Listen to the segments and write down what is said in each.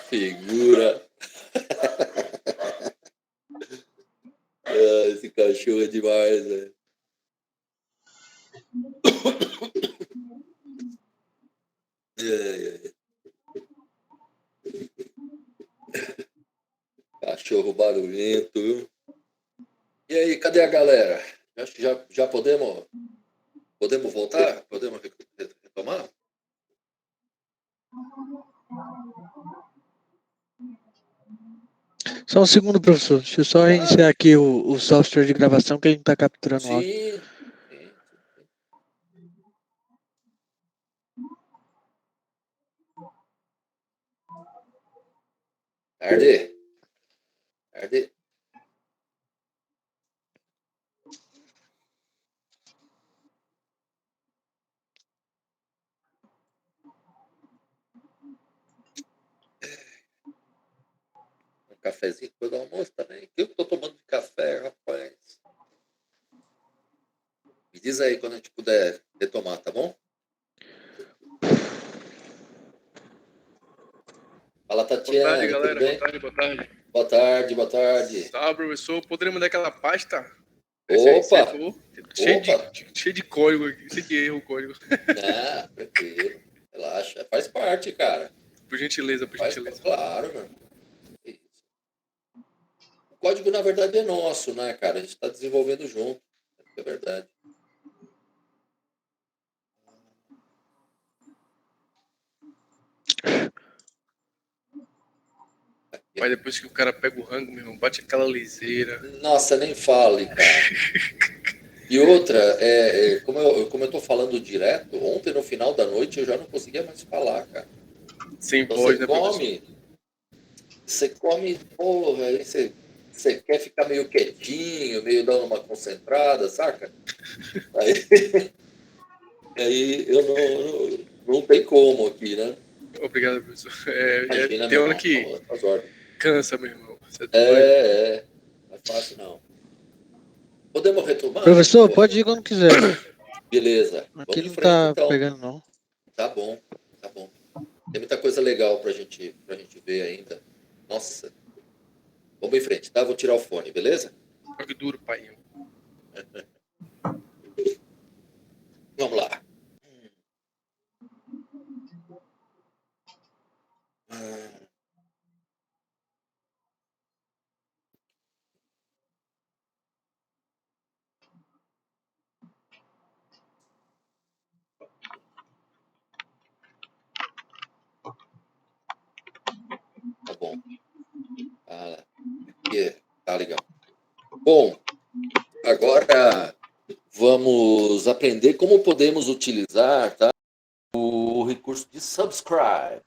Figura. Esse cachorro é demais, velho. Cachorro barulhento, viu? E aí, cadê a galera? Já podemos voltar? Podemos retomar? Só um segundo, professor. Deixa eu só reiniciar aqui o software de gravação que ele não está capturando o áudio. Sim. Tarde. Um cafezinho depois do almoço também. Eu tô tomando de café, rapaz. Me diz aí quando a gente puder retomar, tá bom? Fala, Tatiana. Boa tarde, galera. Tudo bem? Boa tarde. Salve, professor. Poderia mandar aquela pasta? Opa! Cheio de código, cheio de erro o código. Tranquilo. Relaxa. Faz parte, cara. Por gentileza. Claro, mano. O código, na verdade, é nosso, né, cara? A gente está desenvolvendo junto. É verdade. Mas depois que o cara pega o rango, meu irmão, bate aquela liseira. Nossa, nem fale, cara. E outra, como eu tô falando direto, ontem no final da noite eu já não conseguia mais falar, cara. Sem então voz, você come, porra, aí você quer ficar meio quietinho, meio dando uma concentrada, saca? Aí eu não tem como aqui, né? Obrigado, professor. Imagina, tem hora que cansa, meu irmão. Não é fácil não. Podemos retomar? Professor, pode ir quando quiser. Beleza. Aqui Vamos não em frente, tá então. pegando, não. Tá bom. Tem muita coisa legal pra gente ver ainda. Nossa. Vamos em frente, tá? Vou tirar o fone, beleza? Que duro, pai. Vamos lá. Tá bom. Tá legal. Bom, agora vamos aprender como podemos utilizar, tá, o recurso de subscribe,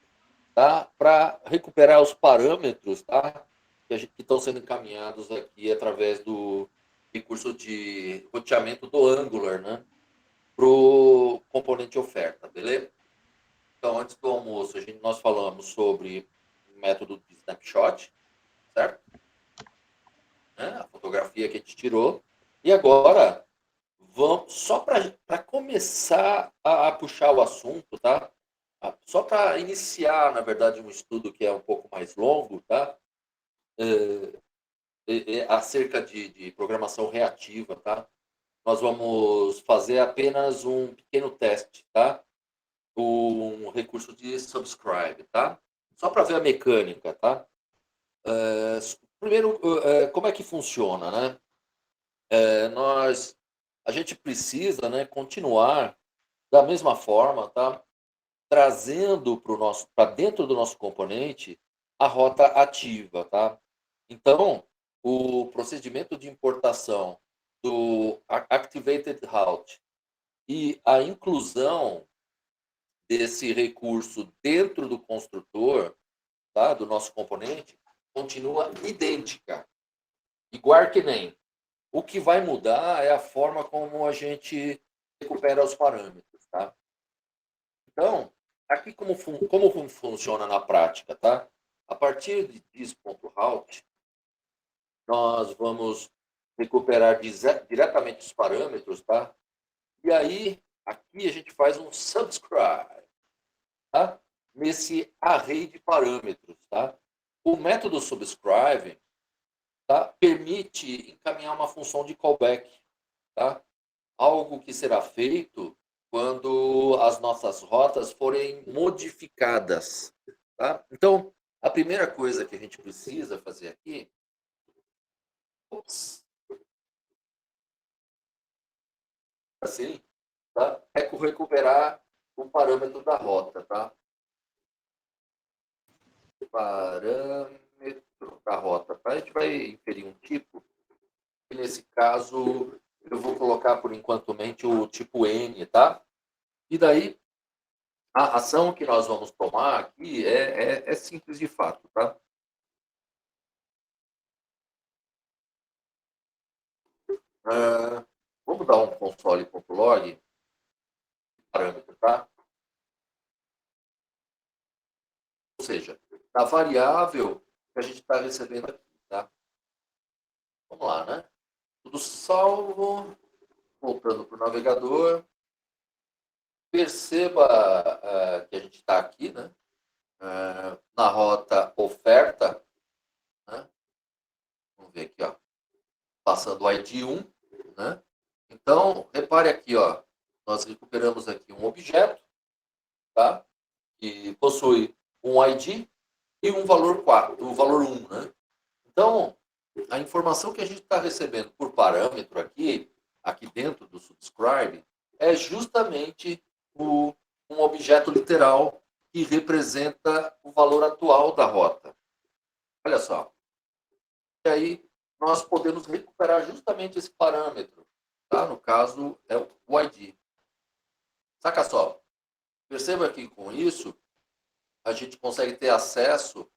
tá, para recuperar os parâmetros, tá, que estão sendo encaminhados aqui através do recurso de roteamento do Angular, né, para o componente oferta, beleza? Então, antes do almoço, nós falamos sobre o método de snapshot, certo? A fotografia que a gente tirou. E agora, vamos só para começar a puxar o assunto, tá? Só para iniciar, na verdade, um estudo que é um pouco mais longo, tá? Acerca de programação reativa, tá? Nós vamos fazer apenas um pequeno teste, tá? Um recurso de subscribe, tá? Só para ver a mecânica, tá? Primeiro, como é que funciona, né? A gente precisa, né, continuar da mesma forma, tá? Trazendo para dentro do nosso componente a rota ativa, tá? Então, o procedimento de importação do Activated Route e a inclusão desse recurso dentro do construtor, tá, do nosso componente, continua idêntica. Igual que nem. O que vai mudar é a forma como a gente recupera os parâmetros, tá? Então, aqui como funciona na prática, tá? A partir de this.route, nós vamos recuperar diretamente os parâmetros, tá? E aí, aqui a gente faz um subscribe, tá? Nesse array de parâmetros, tá? O método subscribe, tá, permite encaminhar uma função de callback, tá? Algo que será feito quando as nossas rotas forem modificadas, tá? Então, a primeira coisa que a gente precisa fazer aqui, ops, assim, tá? É recuperar o parâmetro da rota, tá? Parâmetro da rota, tá? A gente vai inferir um tipo, e nesse caso eu vou colocar por enquanto o tipo N, tá? E daí a ação que nós vamos tomar aqui é simples de fato, tá? Vamos dar um console.log parâmetro, tá? Ou seja, da variável que a gente está recebendo aqui, tá? Vamos lá, né? Tudo salvo, voltando para o navegador. Perceba que a gente está aqui, né? Na rota oferta, né? Vamos ver aqui, ó. Passando o ID 1, né? Então, repare aqui, ó. Nós recuperamos aqui um objeto, tá? Que possui um ID e um valor 4, o valor 1, né? Então, a informação que a gente está recebendo por parâmetro aqui dentro do subscribe, é justamente um objeto literal que representa o valor atual da rota. Olha só. E aí, nós podemos recuperar justamente esse parâmetro. Tá? No caso, é o ID. Saca só. Perceba que com isso, a gente consegue ter acesso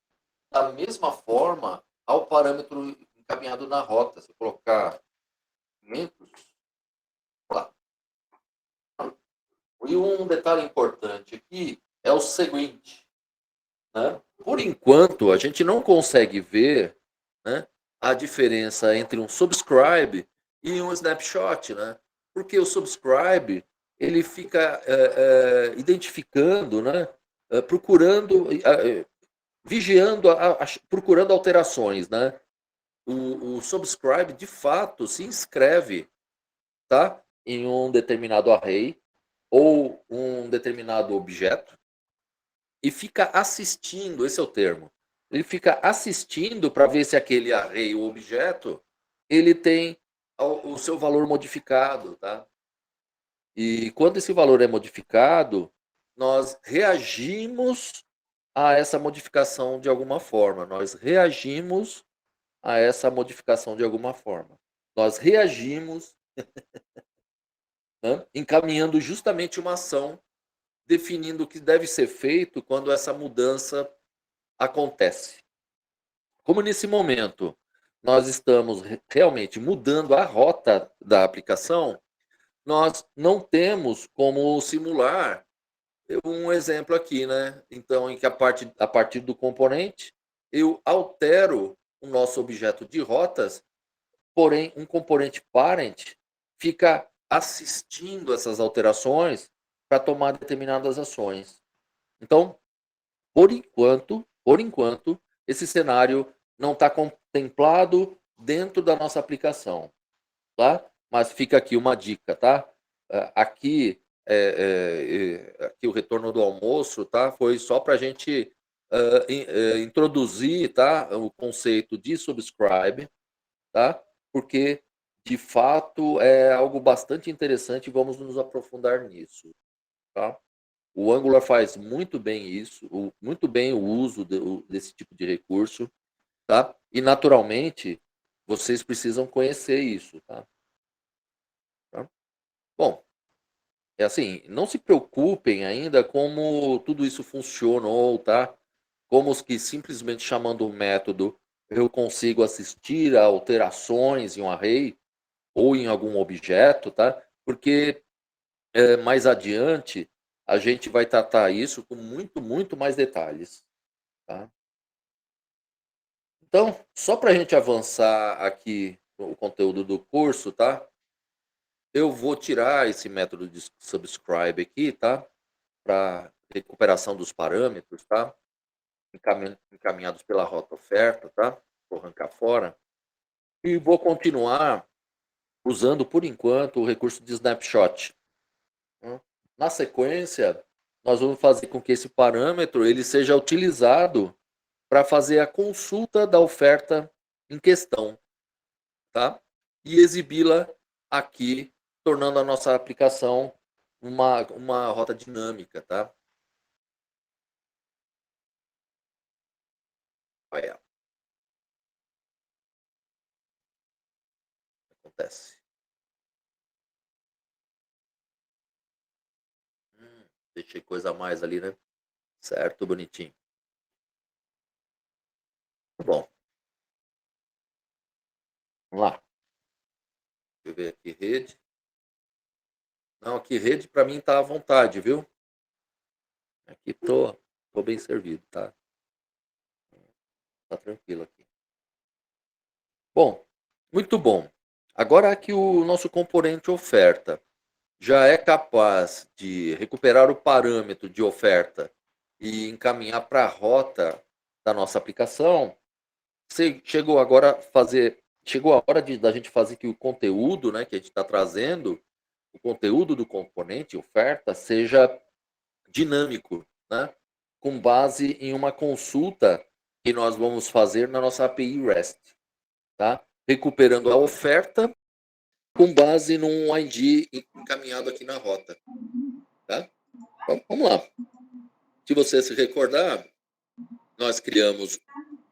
da mesma forma ao parâmetro encaminhado na rota. Se eu colocar 500, lá. E um detalhe importante aqui é o seguinte, né? Por enquanto, a gente não consegue ver, né, a diferença entre um subscribe e um snapshot, né? Porque o subscribe ele fica identificando, né, procurando, vigiando, procurando alterações, né? O subscribe, de fato, se inscreve, tá, em um determinado array ou um determinado objeto e fica assistindo, esse é o termo. Ele fica assistindo para ver se aquele array ou objeto ele tem o seu valor modificado, tá? E quando esse valor é modificado, nós reagimos a essa modificação de alguma forma. Nós reagimos a essa modificação de alguma forma. Nós reagimos, né, encaminhando justamente uma ação definindo o que deve ser feito quando essa mudança acontece. Como nesse momento nós estamos realmente mudando a rota da aplicação, nós não temos como simular um exemplo aqui, né? Então, em que a partir do componente, eu altero o nosso objeto de rotas, porém, um componente parent fica assistindo essas alterações para tomar determinadas ações. Então, por enquanto, esse cenário não está contemplado dentro da nossa aplicação, tá? Mas fica aqui uma dica, tá? Aqui, aqui o retorno do almoço, tá? Foi só para a gente introduzir, tá? O conceito de subscribe, tá? Porque de fato é algo bastante interessante e vamos nos aprofundar nisso, tá? O Angular faz muito bem isso, muito bem o uso desse tipo de recurso, tá? E naturalmente vocês precisam conhecer isso, tá? Tá? Bom, é assim, não se preocupem ainda como tudo isso funcionou, tá? Como os que simplesmente chamando o método eu consigo assistir a alterações em um array ou em algum objeto, tá? Porque mais adiante a gente vai tratar isso com muito mais detalhes, tá? Então, só para a gente avançar aqui o conteúdo do curso, tá? Eu vou tirar esse método de subscribe aqui, tá? Para recuperação dos parâmetros, tá? encaminhados pela rota oferta, tá? Vou arrancar fora. E vou continuar usando, por enquanto, o recurso de snapshot. Na sequência, nós vamos fazer com que esse parâmetro ele seja utilizado para fazer a consulta da oferta em questão, tá? E exibi-la aqui, tornando a nossa aplicação uma rota dinâmica, tá? Olha, acontece. Deixei coisa a mais ali, né? Certo, bonitinho. Bom, vamos lá. Deixa eu ver aqui, rede. Não, aqui rede para mim tá à vontade, viu? Aqui tô bem servido, tá? Tá tranquilo aqui. Bom, muito bom. Agora aqui o nosso componente oferta já é capaz de recuperar o parâmetro de oferta e encaminhar para a rota da nossa aplicação. Chegou a hora da gente fazer que o conteúdo, né, que a gente está trazendo, o conteúdo do componente oferta seja dinâmico, né, com base em uma consulta que nós vamos fazer na nossa API REST, tá? Recuperando a oferta com base num ID encaminhado aqui na rota, tá? Então, vamos lá. Se você se recordar, nós criamos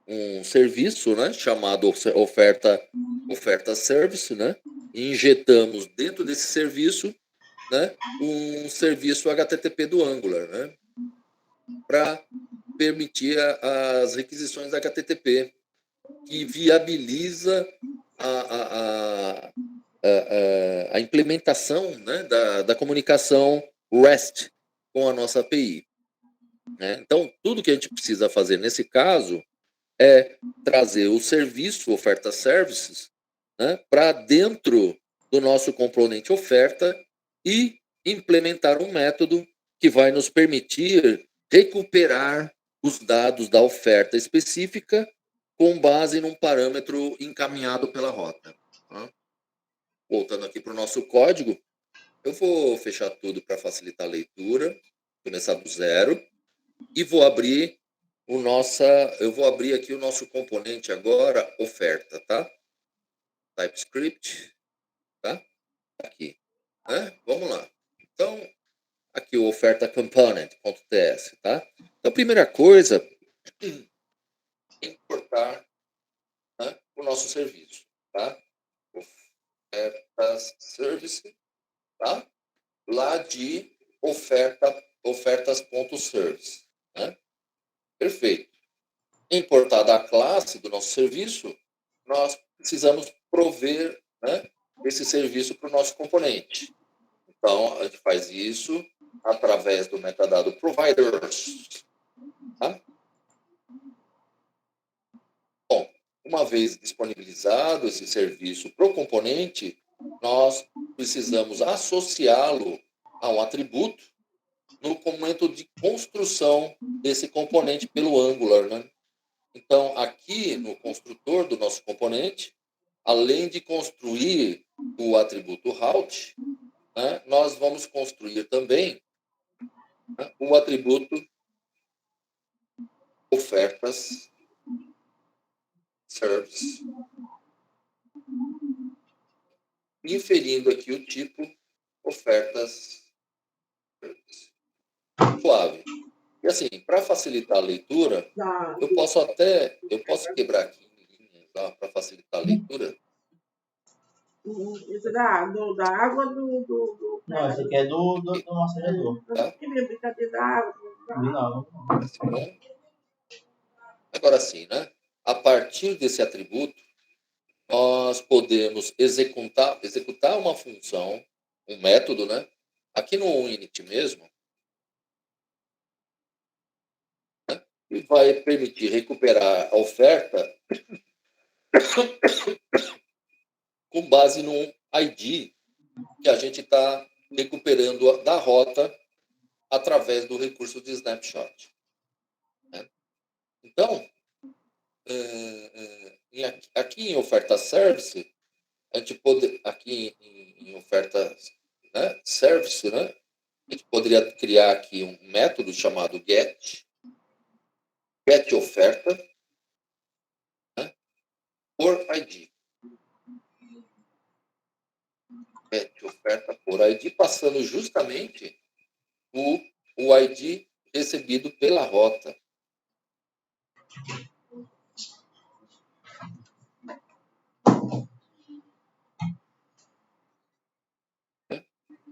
um serviço, né, chamado oferta service, né, e injetamos dentro desse serviço, né, um serviço HTTP do Angular, né, para permitir as requisições da HTTP, que viabiliza a implementação, né, da comunicação REST com a nossa API. Né? Então, tudo que a gente precisa fazer nesse caso é trazer o serviço oferta services, né, para dentro do nosso componente oferta e implementar um método que vai nos permitir recuperar os dados da oferta específica com base num parâmetro encaminhado pela rota. Tá? Voltando aqui para o nosso código, eu vou fechar tudo para facilitar a leitura, começar do zero, e eu vou abrir aqui o nosso componente agora, oferta, tá? TypeScript, tá? Aqui, né? Vamos lá. Então, aqui o oferta component.ts, tá? Então, a primeira coisa é importar, né, o nosso serviço, tá? Oferta service, tá? Lá de ofertas.service, né? Perfeito. Importada a classe do nosso serviço, nós precisamos prover, né, esse serviço para o nosso componente. Então, a gente faz isso através do metadado providers. Tá? Bom, uma vez disponibilizado esse serviço para o componente, nós precisamos associá-lo a um atributo no momento de construção desse componente pelo Angular, né? Então, aqui no construtor do nosso componente, além de construir o atributo route, né, nós vamos construir também, né, o atributo ofertas service, inferindo aqui o tipo ofertas service. Suave. E assim, para facilitar a leitura, eu posso quebrar aqui em linhas para facilitar a leitura. Isso da água do. Não, esse aqui é do massageador. Tá? Que minha brincadeira da água. Não. Então, agora sim, né? A partir desse atributo, nós podemos executar uma função, um método, né? Aqui no init mesmo, né? E vai permitir recuperar a oferta com base num ID que a gente está recuperando da rota através do recurso de snapshot. Né? Então, aqui em oferta service, a gente pode, aqui em oferta, né, service, né, a gente poderia criar aqui um método chamado get oferta, né, por ID. Get oferta por ID, passando justamente o ID recebido pela rota.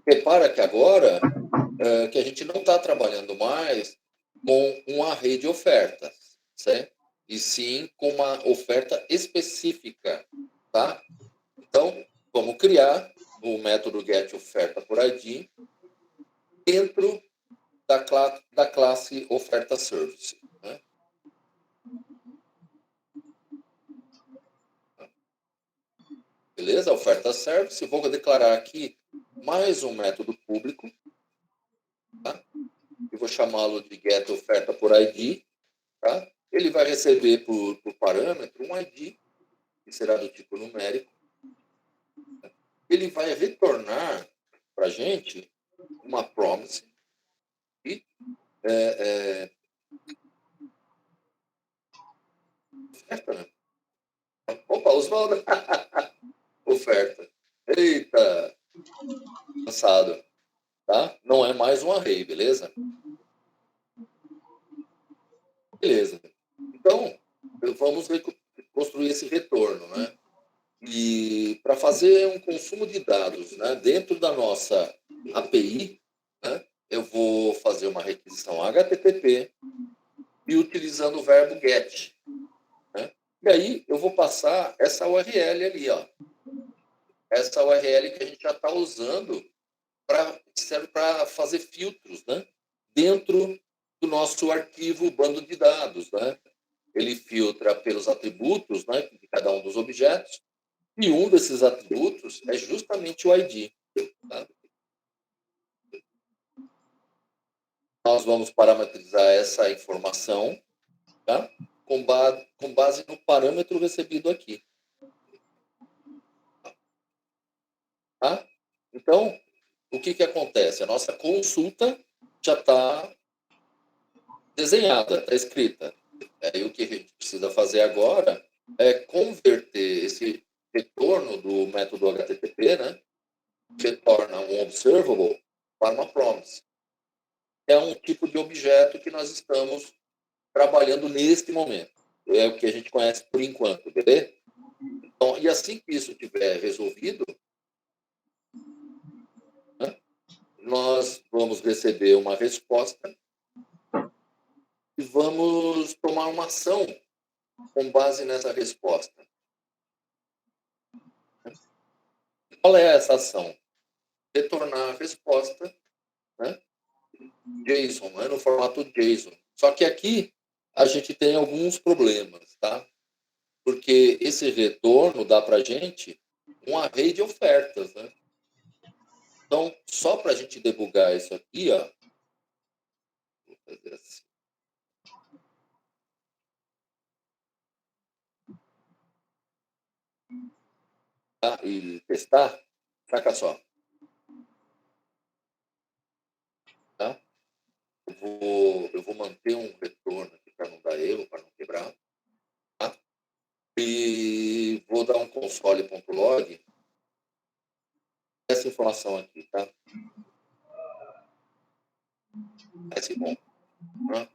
Repara que agora que a gente não está trabalhando mais com um array de ofertas, certo? E sim com uma oferta específica, tá? Então, vamos criar o método getOferta por ID dentro da classe oferta service, né? Beleza? Oferta service. Vou declarar aqui mais um método público, tá? Eu vou chamá-lo de getOferta por ID, tá? Ele vai receber por parâmetro um ID, que será do tipo numérico. Ele vai retornar para a gente uma promise e oferta, né? Opa, Oswaldo! Oferta. Eita! Cansado. Tá? Não é mais um array, beleza? Beleza. Então, vamos construir esse retorno, né? E para fazer um consumo de dados, né, dentro da nossa API, né, eu vou fazer uma requisição HTTP e utilizando o verbo get, né? E aí eu vou passar essa URL ali, ó. Essa URL que a gente já está usando serve para fazer filtros, né, dentro do nosso arquivo bando de dados, né? Ele filtra pelos atributos, né, de cada um dos objetos, e um desses atributos é justamente o ID. Tá? Nós vamos parametrizar essa informação, tá? com base no parâmetro recebido aqui. Tá? Então, o que acontece? A nossa consulta já está desenhada, está escrita. E o que a gente precisa fazer agora é converter esse retorno do método HTTP, né, que torna um observable, para uma promise. É um tipo de objeto que nós estamos trabalhando neste momento. É o que a gente conhece por enquanto, beleza? Então, e assim que isso estiver resolvido, né, nós vamos receber uma resposta e vamos tomar uma ação com base nessa resposta. Qual é essa ação? Retornar a resposta, né, JSON, né, no formato JSON. Só que aqui a gente tem alguns problemas, tá? Porque esse retorno dá para a gente um array de ofertas, né? Então, só para a gente debugar isso aqui, ó, vou fazer assim. Tá? E testar, saca só. Tá? Eu vou manter um retorno aqui para não dar erro, para não quebrar. Tá? E vou dar um console.log essa informação aqui, tá? Esse bom. Tá?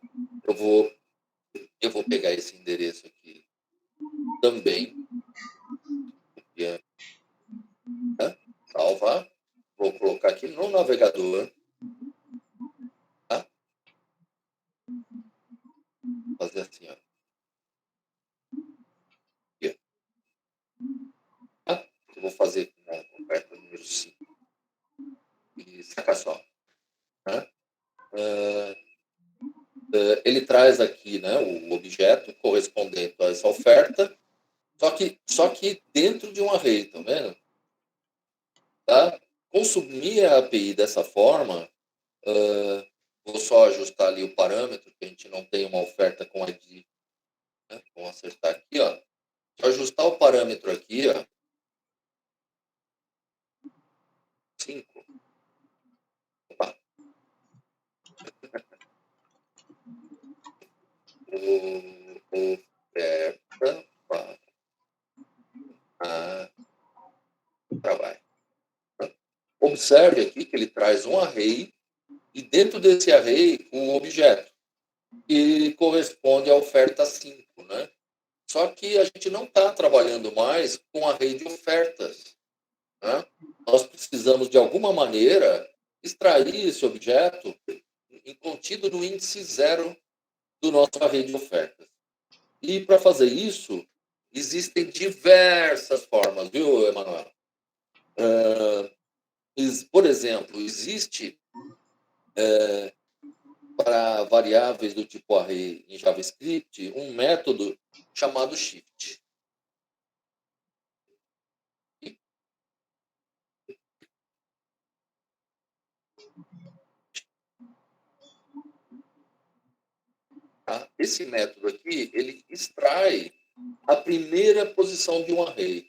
Eu vou pegar esse endereço aqui também. Tá? Salvar. Vou colocar aqui no navegador. Tá? Fazer assim, ó. Aqui, ó. Tá? Eu vou fazer com a oferta número 5. E saca só. Né? Ele traz aqui, né, o objeto correspondente a essa oferta, só que dentro de um array, tá vendo? Tá? Consumir a API dessa forma, vou só ajustar ali o parâmetro, que a gente não tem uma oferta com ID Vamos acertar aqui, ó. Deixa eu ajustar o parâmetro aqui, ó. 5. Opa. Oferta para trabalho. Observe aqui que ele traz um array e dentro desse array um objeto que corresponde à oferta 5, né? Só que a gente não está trabalhando mais com array de ofertas, né? Nós precisamos, de alguma maneira, extrair esse objeto contido no índice 0 do nosso array de ofertas. E, para fazer isso, existem diversas formas, viu, Emanuel? Por exemplo, existe para variáveis do tipo array em JavaScript um método chamado shift. Tá? Esse método aqui, ele extrai a primeira posição de um array.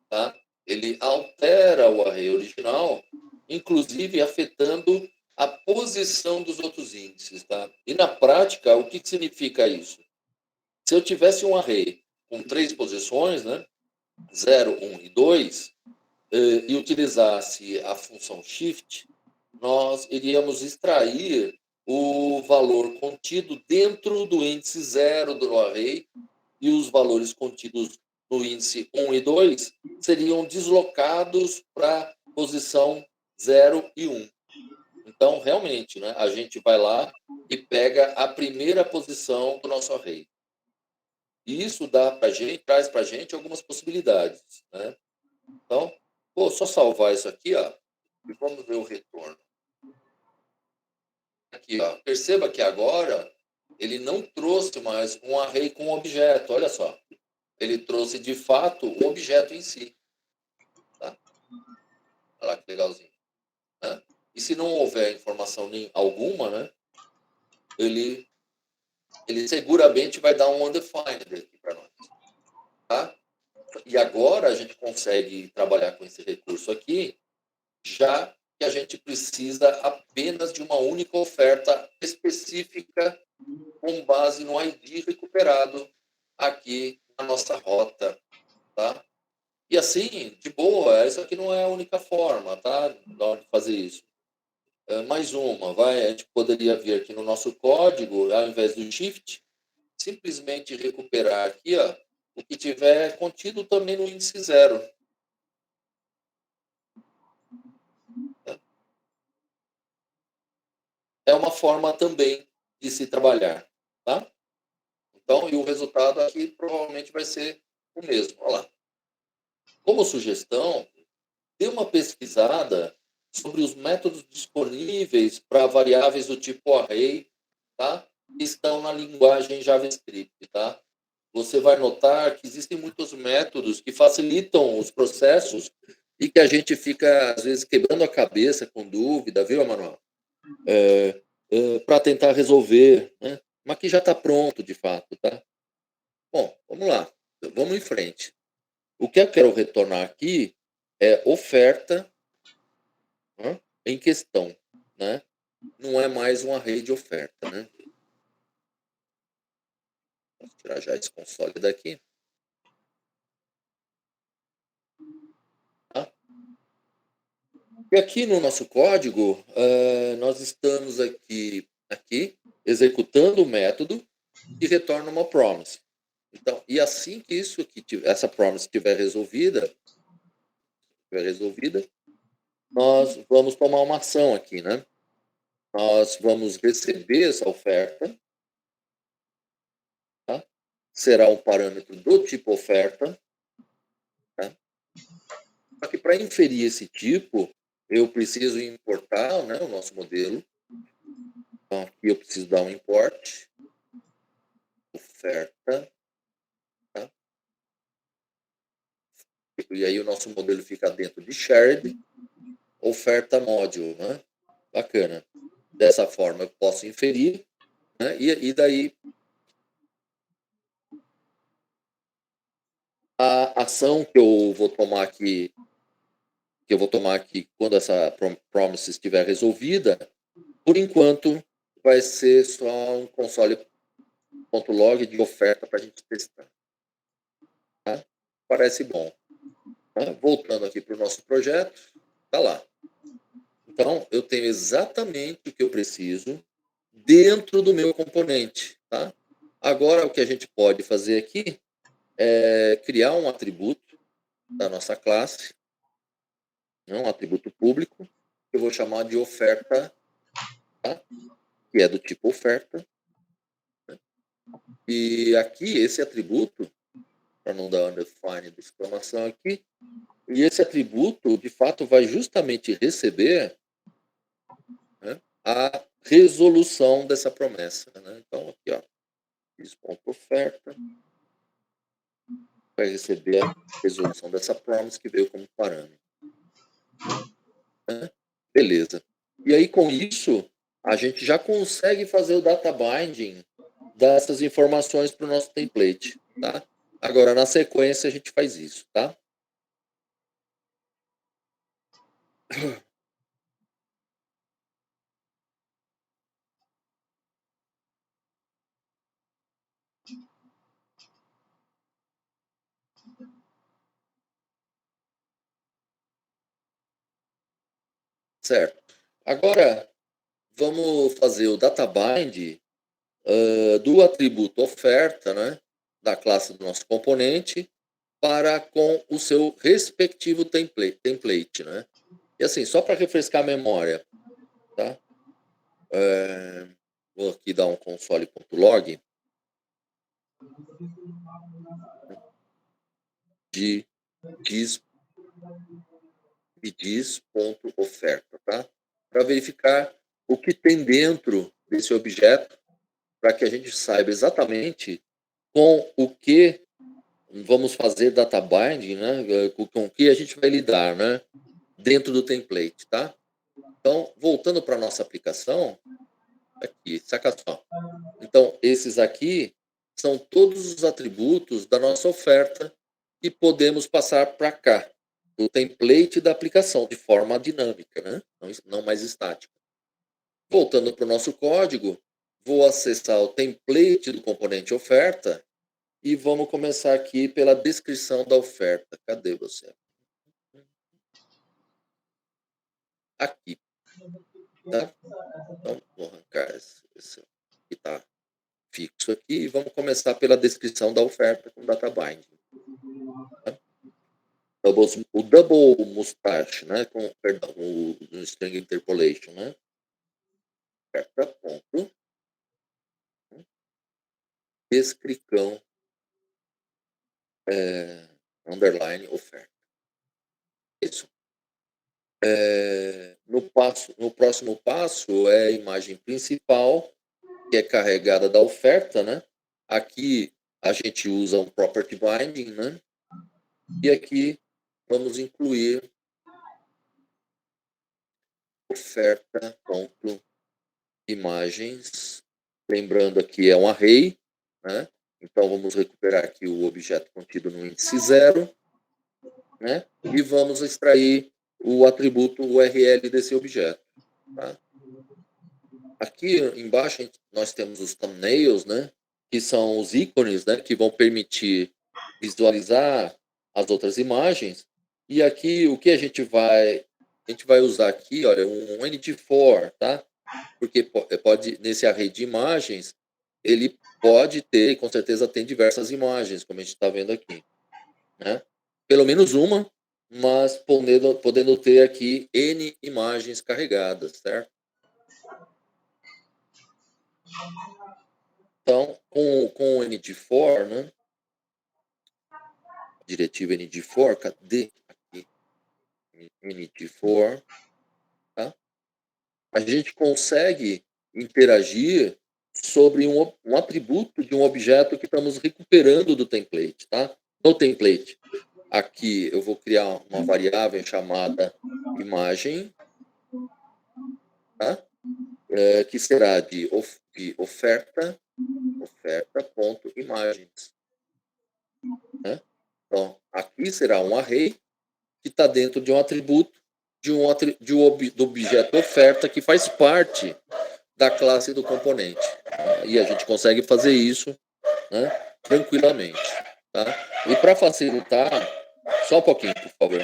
Tá? Ele altera o array original, inclusive afetando a posição dos outros índices. Tá? E na prática, o que significa isso? Se eu tivesse um array com 3 posições, né, 0, 1 e 2, e utilizasse a função shift, nós iríamos extrair o valor contido dentro do índice 0 do array e os valores contidos no índice 1 e 2 seriam deslocados para a posição 0 e 1. Então, realmente, né, a gente vai lá e pega a primeira posição do nosso array. E isso dá pra gente, traz para a gente algumas possibilidades. Né? Então, vou só salvar isso aqui, ó, e vamos ver o retorno. Aqui, ó. Perceba que agora ele não trouxe mais um array com objeto, olha só. Ele trouxe, de fato, o objeto em si. Tá? Olha lá que legalzinho. Né? E se não houver informação alguma, né, ele seguramente vai dar um undefined aqui para nós. Tá? E agora a gente consegue trabalhar com esse recurso aqui, já que a gente precisa apenas de uma única oferta específica com base no ID recuperado aqui na nossa rota, tá? E assim, de boa, essa aqui não é a única forma, tá? De fazer isso. Mais uma, a gente poderia vir aqui no nosso código, ao invés do shift, simplesmente recuperar aqui, ó, o que tiver contido também no índice 0. É uma forma também de se trabalhar, tá? Então, e o resultado aqui provavelmente vai ser o mesmo. Olha lá. Como sugestão, dê uma pesquisada sobre os métodos disponíveis para variáveis do tipo array, tá? Que estão na linguagem JavaScript, tá? Você vai notar que existem muitos métodos que facilitam os processos e que a gente fica, às vezes, quebrando a cabeça com dúvida, viu, Emanuel? Para tentar resolver, né? Mas que já está pronto, de fato, tá? Bom, vamos lá. Vamos em frente. O que eu quero retornar aqui é oferta, né, em questão, né? Não é mais uma array de oferta, né? Vou tirar já esse console daqui. Tá? E aqui no nosso código, nós estamos aqui executando o método que retorna uma promise. Então, e assim que essa promise estiver resolvida, nós vamos tomar uma ação aqui, né? Nós vamos receber essa oferta, tá? Será um parâmetro do tipo oferta, tá? Só que para inferir esse tipo, eu preciso importar, né, o nosso modelo. Então, aqui eu preciso dar um import, oferta, tá? E aí o nosso modelo fica dentro de shared, oferta module, né? Bacana. Dessa forma eu posso inferir, né? E daí a ação que eu vou tomar aqui, quando essa promise estiver resolvida, por enquanto vai ser só um console.log de oferta para a gente testar. Tá? Parece bom. Tá? Voltando aqui para o nosso projeto, tá lá. Então, eu tenho exatamente o que eu preciso dentro do meu componente. Tá? Agora, o que a gente pode fazer aqui é criar um atributo da nossa classe, um atributo público, que eu vou chamar de oferta, tá? Que é do tipo oferta. Né? E aqui, esse atributo, para não dar undefined de exclamação aqui, e esse atributo, de fato, vai justamente receber, né, a resolução dessa promessa. Né? Então, aqui, ó, is.oferta vai receber a resolução dessa promise que veio como parâmetro. Né? Beleza. E aí, com isso, a gente já consegue fazer o data binding dessas informações para o nosso template. Tá? Agora, na sequência, a gente faz isso. Tá? Certo. Agora, vamos fazer o data bind do atributo oferta, né, da classe do nosso componente, para com o seu respectivo template, né? E assim, só para refrescar a memória, tá? Vou aqui dar um console.log de diz.oferta, tá? Para verificar o que tem dentro desse objeto, para que a gente saiba exatamente com o que vamos fazer data binding, né? Com o que a gente vai lidar, né? Dentro do template, tá? Então, voltando para a nossa aplicação, aqui, saca só. Então, esses aqui são todos os atributos da nossa oferta que podemos passar para cá, do template da aplicação, de forma dinâmica, né? Não mais estática. Voltando para o nosso código, vou acessar o template do componente oferta e vamos começar aqui pela descrição da oferta. Cadê você? Aqui. Tá? Então, vou arrancar esse que está fixo aqui e vamos começar pela descrição da oferta com data binding. Tá? O double mustache, né? Perdão, o string interpolation, né? Oferta ponto. Descricão underline oferta. Isso. No próximo passo é a imagem principal, que é carregada da oferta, né? Aqui a gente usa um property binding, né? E aqui vamos incluir oferta.imagens. Lembrando aqui é um array, né? Então vamos recuperar aqui o objeto contido no índice 0, né? E vamos extrair o atributo URL desse objeto. Tá? Aqui embaixo nós temos os thumbnails, né? Que são os ícones, né? Que vão permitir visualizar as outras imagens. E aqui o que a gente vai usar aqui, olha, um ND4, tá? Porque pode nesse array de imagens ele pode ter, e com certeza tem diversas imagens, como a gente está vendo aqui, né? Pelo menos uma, mas podendo ter aqui N imagens carregadas, certo? Então, com o ND4, né? Diretiva ND4, cadê? Aqui. ND4, tá? A gente consegue interagir sobre um atributo de um objeto que estamos recuperando do template, tá? No template. Aqui eu vou criar uma variável chamada imagem, tá? Que será de oferta.imagens. Né? Então, aqui será um array que está dentro de um atributo do objeto oferta que faz parte da classe do componente. E a gente consegue fazer isso, né, tranquilamente. Tá? E para facilitar, só um pouquinho, por favor.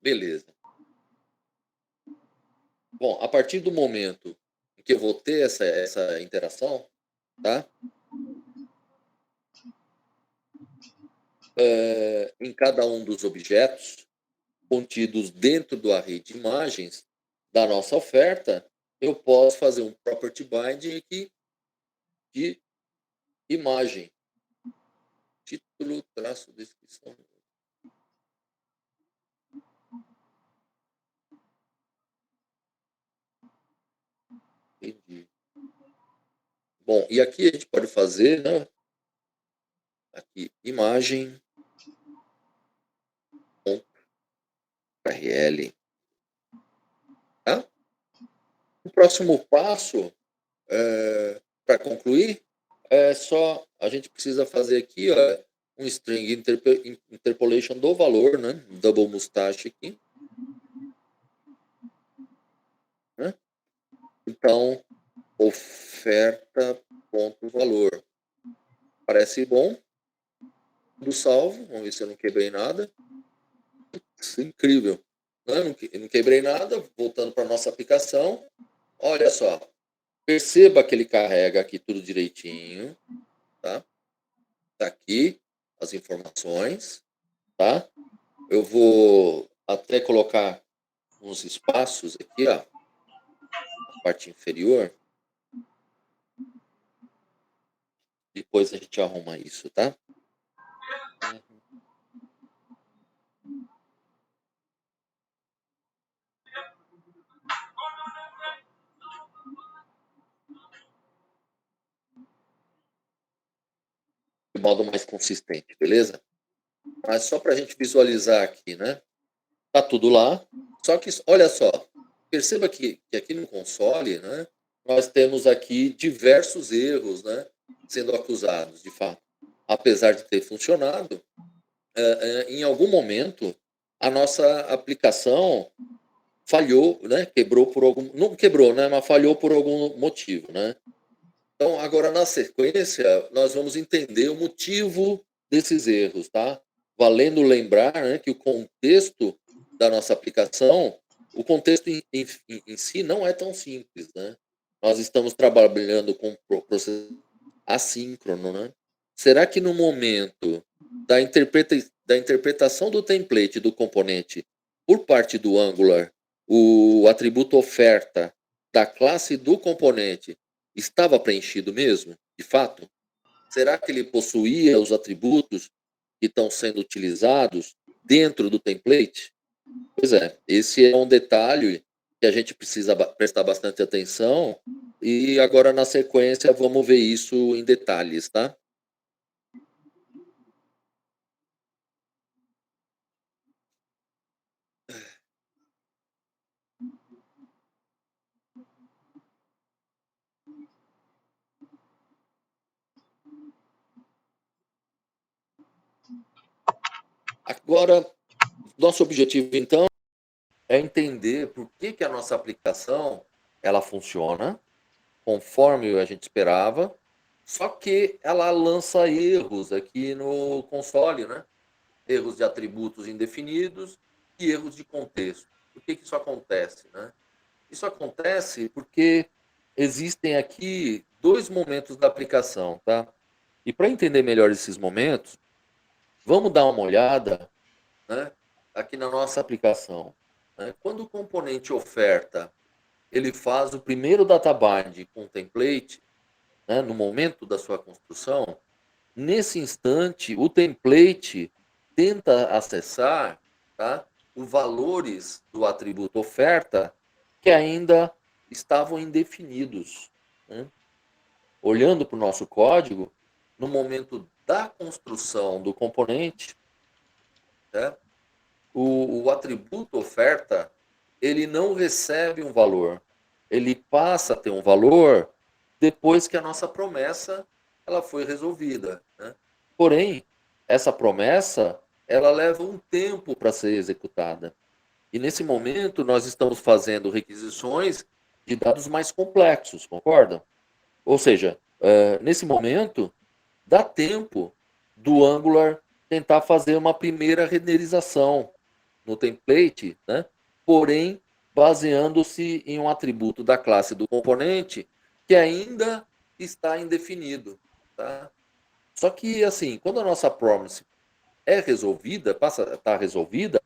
Beleza. Bom, a partir do momento em que eu vou ter essa interação, tá? Em cada um dos objetos contidos dentro do array de imagens da nossa oferta, eu posso fazer um property binding aqui de imagem. Título, traço, descrição. Entendi. Bom, e aqui a gente pode fazer, né? Aqui, imagem. URL. Tá? O próximo passo, para concluir, é só a gente precisa fazer aqui, ó, um string interpolation do valor, né? Double mustache aqui. Né? Então, oferta.valor. Parece bom. Tudo salvo. Vamos ver se eu não quebrei nada. Isso é incrível. Eu não quebrei nada. Voltando para a nossa aplicação. Olha só. Perceba que ele carrega aqui tudo direitinho. Tá? Tá aqui as informações. Tá? Eu vou até colocar uns espaços aqui, ó. Na parte inferior. Depois a gente arruma isso, tá? De modo mais consistente, beleza? Mas só para a gente visualizar aqui, né? Tá tudo lá. Só que, olha só, perceba que aqui no console, né? Nós temos aqui diversos erros, né? Sendo acusados, de fato. Apesar de ter funcionado, em algum momento, a nossa aplicação falhou, né? Quebrou por algum... Não quebrou, né? Mas falhou por algum motivo, né? Então, agora, na sequência, nós vamos entender o motivo desses erros, tá? Valendo lembrar, né, que o contexto da nossa aplicação, o contexto em si não é tão simples, né? Nós estamos trabalhando com processo assíncrono, né? Será que no momento da interpretação do template do componente por parte do Angular, o atributo oferta da classe do componente estava preenchido mesmo, de fato? Será que ele possuía os atributos que estão sendo utilizados dentro do template? Pois é, esse é um detalhe que a gente precisa prestar bastante atenção e agora na sequência vamos ver isso em detalhes, tá? Agora, nosso objetivo então é entender por que a nossa aplicação ela funciona conforme a gente esperava, só que ela lança erros aqui no console, né? Erros de atributos indefinidos e erros de contexto. Por que isso acontece, né? Isso acontece porque existem aqui dois momentos da aplicação, tá? E para entender melhor esses momentos, vamos dar uma olhada, né, aqui na nossa aplicação. Né? Quando o componente oferta, ele faz o primeiro data bind com o template, né, no momento da sua construção, nesse instante, o template tenta acessar, tá, os valores do atributo oferta que ainda estavam indefinidos. Né? Olhando para o nosso código, no momento da construção do componente, né, o atributo oferta ele não recebe um valor. Ele passa a ter um valor depois que a nossa promessa ela foi resolvida, né? Porém, essa promessa ela leva um tempo para ser executada. E nesse momento nós estamos fazendo requisições de dados mais complexos, concordam? Ou seja, nesse momento dá tempo do Angular tentar fazer uma primeira renderização no template, né? Porém, baseando-se em um atributo da classe do componente que ainda está indefinido, tá? Só que, assim, quando a nossa promise é resolvida, está resolvida,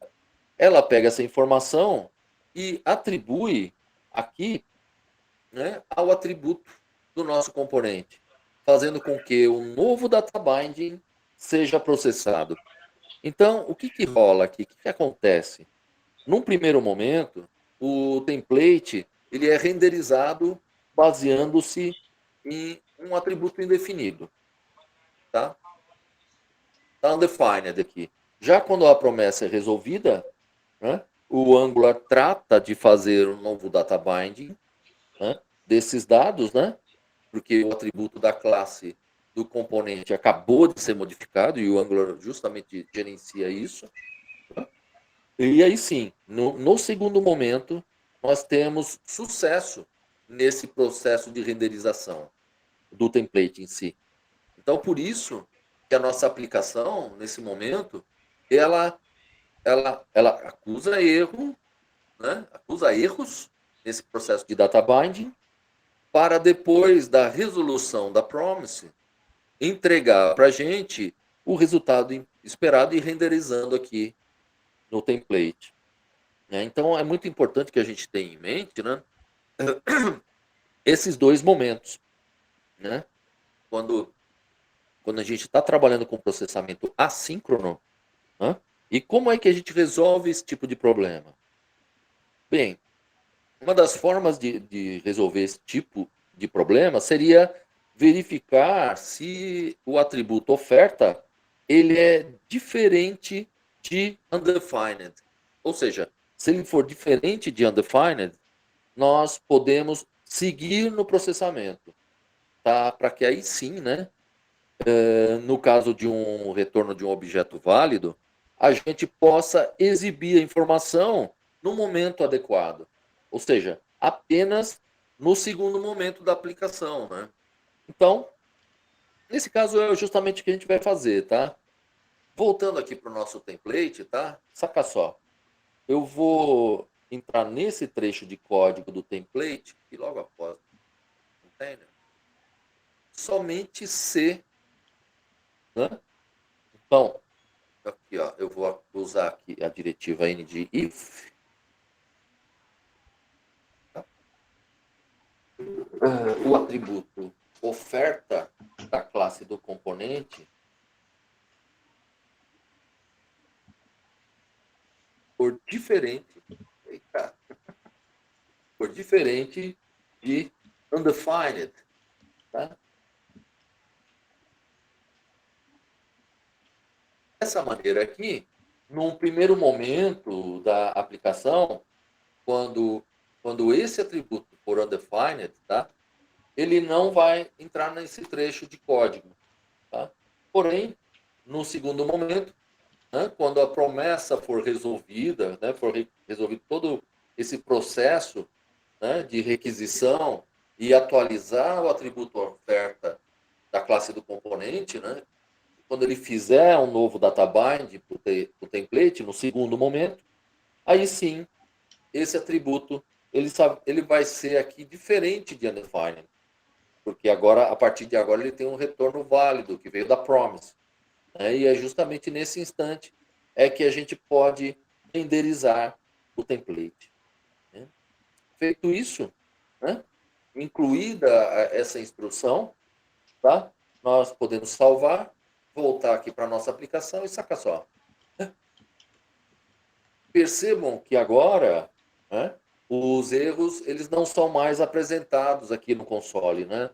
ela pega essa informação e atribui aqui, né, ao atributo do nosso componente, fazendo com que o novo data binding seja processado. Então, o que, que rola aqui? O que, que acontece? Num primeiro momento, o template ele é renderizado baseando-se em um atributo indefinido, tá? Tá undefined aqui. Já quando a promessa é resolvida, né, o Angular trata de fazer um novo data binding, né, desses dados, né? Porque o atributo da classe do componente acabou de ser modificado e o Angular justamente gerencia isso. Né? E aí sim, no segundo momento, nós temos sucesso nesse processo de renderização do template em si. Então, por isso que a nossa aplicação, nesse momento, ela acusa erro, né? Acusa erros nesse processo de data binding, para depois da resolução da promise, entregar para a gente o resultado esperado e renderizando aqui no template. Né? Então, é muito importante que a gente tenha em mente, né, esses dois momentos. Né? Quando a gente está trabalhando com processamento assíncrono, né? E como é que a gente resolve esse tipo de problema? Bem, uma das formas de resolver esse tipo de problema seria verificar se o atributo oferta ele é diferente de undefined. Ou seja, se ele for diferente de undefined, nós podemos seguir no processamento, tá? Para que aí sim, né, no caso de um retorno de um objeto válido, a gente possa exibir a informação no momento adequado. Ou seja, apenas no segundo momento da aplicação, né? Então, nesse caso é justamente o que a gente vai fazer, tá? Voltando aqui para o nosso template, tá? Saca só. Eu vou entrar nesse trecho de código do template e logo após o container, somente C, né? Então, aqui, ó, eu vou usar aqui a diretiva N de if. Tá? O atributo oferta da classe do componente por diferente, eita, por diferente de undefined. Tá? Dessa maneira aqui, num primeiro momento da aplicação, quando esse atributo for undefined, tá? Ele não vai entrar nesse trecho de código. Tá? Porém, no segundo momento, né, quando a promessa for resolvida, né, for resolvido todo esse processo, né, de requisição e atualizar o atributo oferta da classe do componente, né, quando ele fizer um novo databind para o template, no segundo momento, aí sim, esse atributo ele vai ser aqui diferente de undefined, porque agora, a partir de agora, ele tem um retorno válido, que veio da promise. Né? E é justamente nesse instante é que a gente pode renderizar o template. Né? Feito isso, né? Incluída essa instrução, tá? Nós podemos salvar, voltar aqui para a nossa aplicação e saca só. Percebam que agora, né, os erros eles não são mais apresentados aqui no console, né?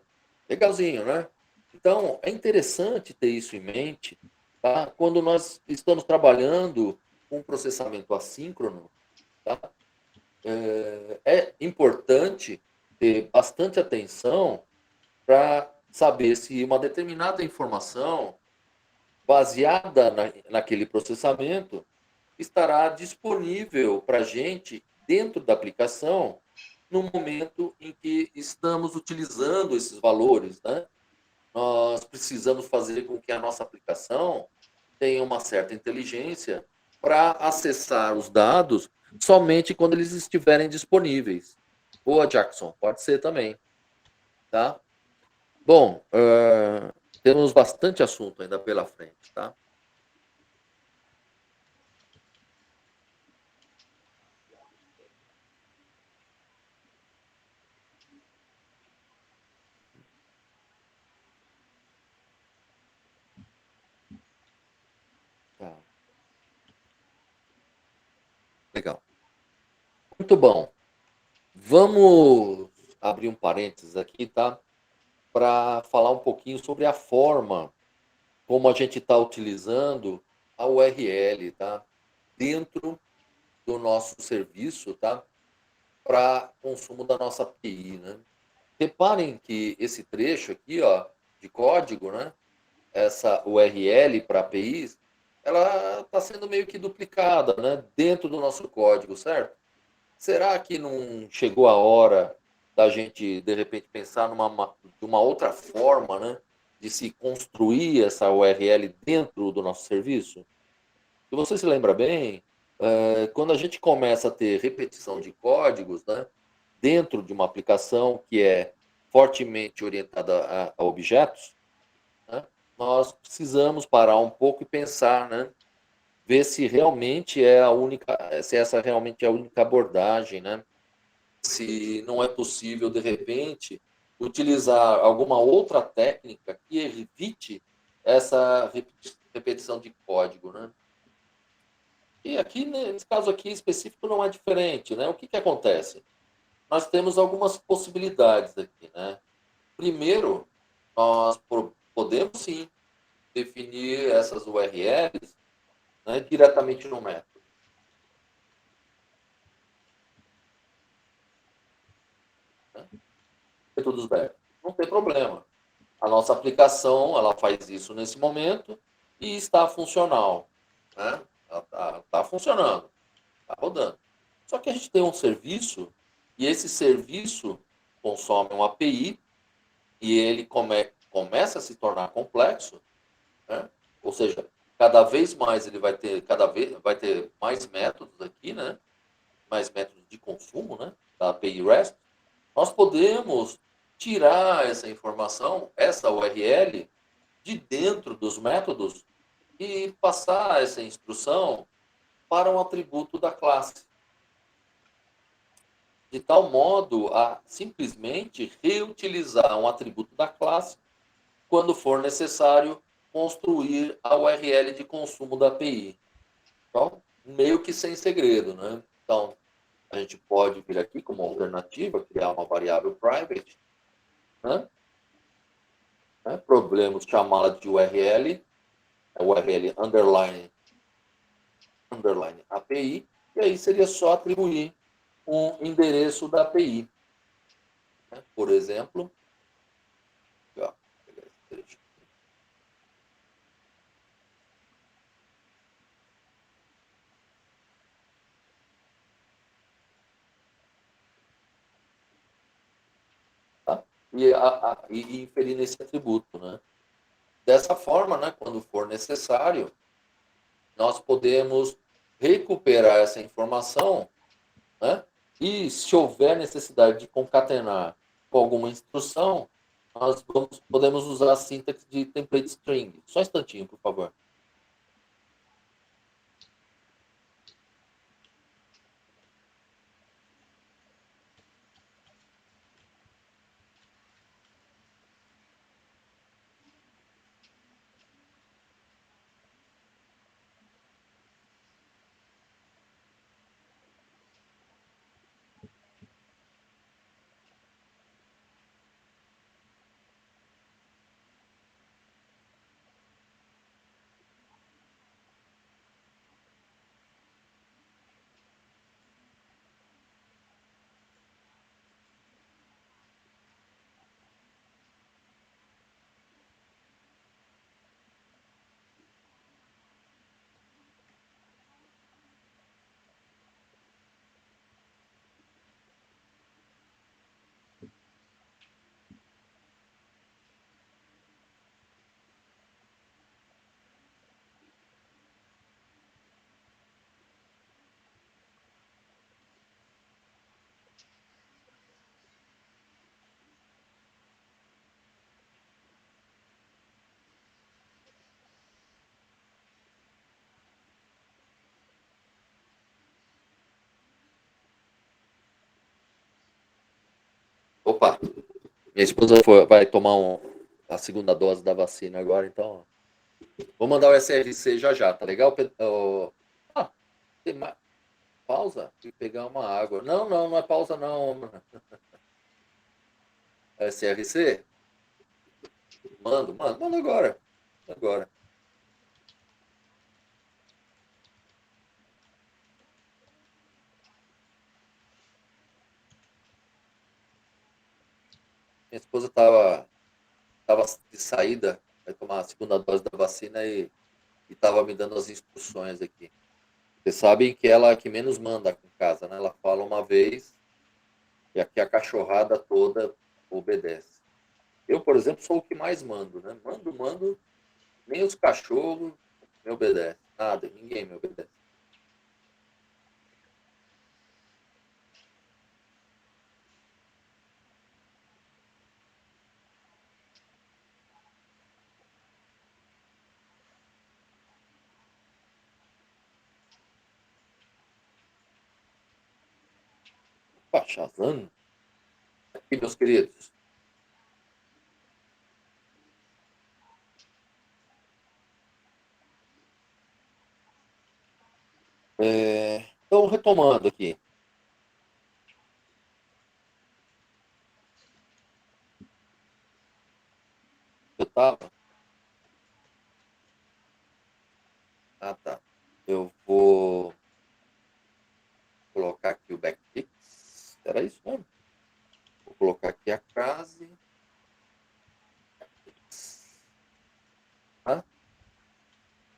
Legalzinho, né? Então, é interessante ter isso em mente, tá? Quando nós estamos trabalhando com processamento assíncrono, tá? é importante ter bastante atenção para saber se uma determinada informação, baseada naquele processamento, estará disponível para a gente dentro da aplicação no momento em que estamos utilizando esses valores, né? Nós precisamos fazer com que a nossa aplicação tenha uma certa inteligência para acessar os dados somente quando eles estiverem disponíveis. Boa, Jackson, pode ser também, tá? Bom, temos bastante assunto ainda pela frente, tá? Tá. Legal. Muito bom. Vamos abrir um parênteses aqui, tá? Para falar um pouquinho sobre a forma como a gente está utilizando a URL, tá? Dentro do nosso serviço, tá? Para consumo da nossa API, né? Reparem que esse trecho aqui, ó, de código, né? Essa URL para APIs, ela está sendo meio que duplicada, né? Dentro do nosso código, certo? Será que não chegou a hora da gente, de repente, pensar de uma outra forma, né? De se construir essa URL dentro do nosso serviço? Se você se lembra bem, quando a gente começa a ter repetição de códigos, né, dentro de uma aplicação que é fortemente orientada a objetos, né, nós precisamos parar um pouco e pensar, né, ver se realmente é a única, se essa realmente é a única abordagem, né, se não é possível, de repente, utilizar alguma outra técnica que evite essa repetição de código, né? E aqui, nesse caso aqui específico, não é diferente, né? O que que acontece? Nós temos algumas possibilidades aqui, né? Primeiro, nós podemos sim definir essas URLs, né, diretamente no método, né? Métodos back. Não tem problema. A nossa aplicação, ela faz isso nesse momento e está funcional, né? Ela tá funcionando, está rodando. Só que a gente tem um serviço e esse serviço consome uma API e ele começa a se tornar complexo, né? Ou seja, cada vez mais ele vai ter, cada vez vai ter mais métodos aqui, né? Mais métodos de consumo, né? Da API REST. Nós podemos tirar essa informação, essa URL, de dentro dos métodos e passar essa instrução para um atributo da classe, de tal modo a simplesmente reutilizar um atributo da classe quando for necessário construir a URL de consumo da API. Então, meio que sem segredo, né? Então, a gente pode vir aqui como alternativa, criar uma variável private, né? Podemos chamá-la de URL, URL underline API, e aí seria só atribuir um endereço da API, né? Por exemplo, ó, pegar esse trecho. Tá? E inferir nesse atributo, né? Dessa forma, né, quando for necessário, nós podemos recuperar essa informação, né? E se houver necessidade de concatenar com alguma instrução, podemos usar a síntese de template string. Só um instantinho, por favor. Opa, minha esposa vai tomar a segunda dose da vacina agora, então vou mandar o SRC já já, tá legal? Ah, tem mais... Pausa e pegar uma água. Não é pausa não. SRC? Manda agora. Agora. Minha esposa estava de saída, vai tomar a segunda dose da vacina e estava me dando as instruções aqui. Vocês sabem que ela é a que menos manda aqui em casa, né? Ela fala uma vez e aqui a cachorrada toda obedece. Eu, por exemplo, sou o que mais mando, né? Mando, nem os cachorros me obedecem. Nada, ninguém me obedece. Opa, Shazam. Aqui, meus queridos. Então, retomando aqui. Eu estava. Ah, tá. Eu vou colocar aqui o backfix. Era isso mesmo? Vou colocar aqui a frase. Tá?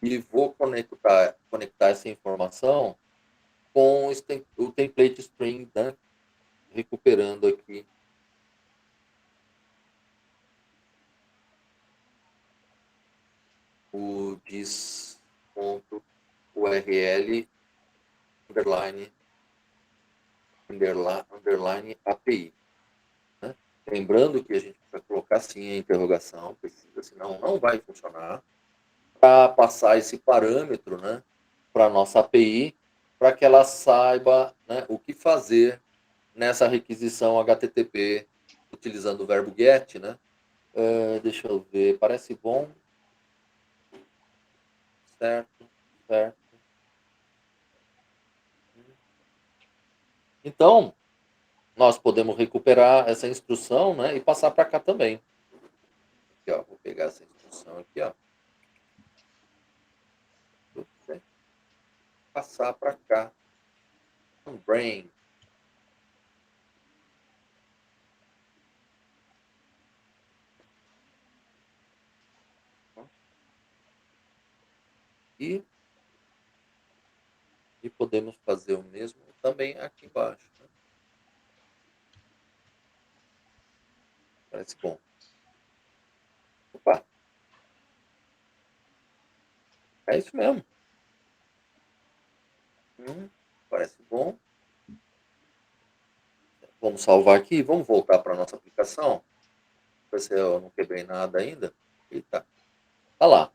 E vou conectar essa informação com o template string, né? Recuperando aqui o dis.url underline API. Né? Lembrando que a gente vai colocar sim a interrogação, precisa, senão não vai funcionar, para passar esse parâmetro, né, para a nossa API, para que ela saiba, né, o que fazer nessa requisição HTTP utilizando o verbo get, né? Deixa eu ver, parece bom. Certo. Então, nós podemos recuperar essa instrução, né, e passar para cá também. Aqui, ó, vou pegar essa instrução aqui, ó. Passar para cá. Brain. E podemos fazer o mesmo também aqui embaixo. Né? Parece bom. Opa. É isso mesmo. Parece bom. Vamos salvar aqui. Vamos voltar para a nossa aplicação. Ver se eu não quebrei nada ainda. Eita. Tá lá.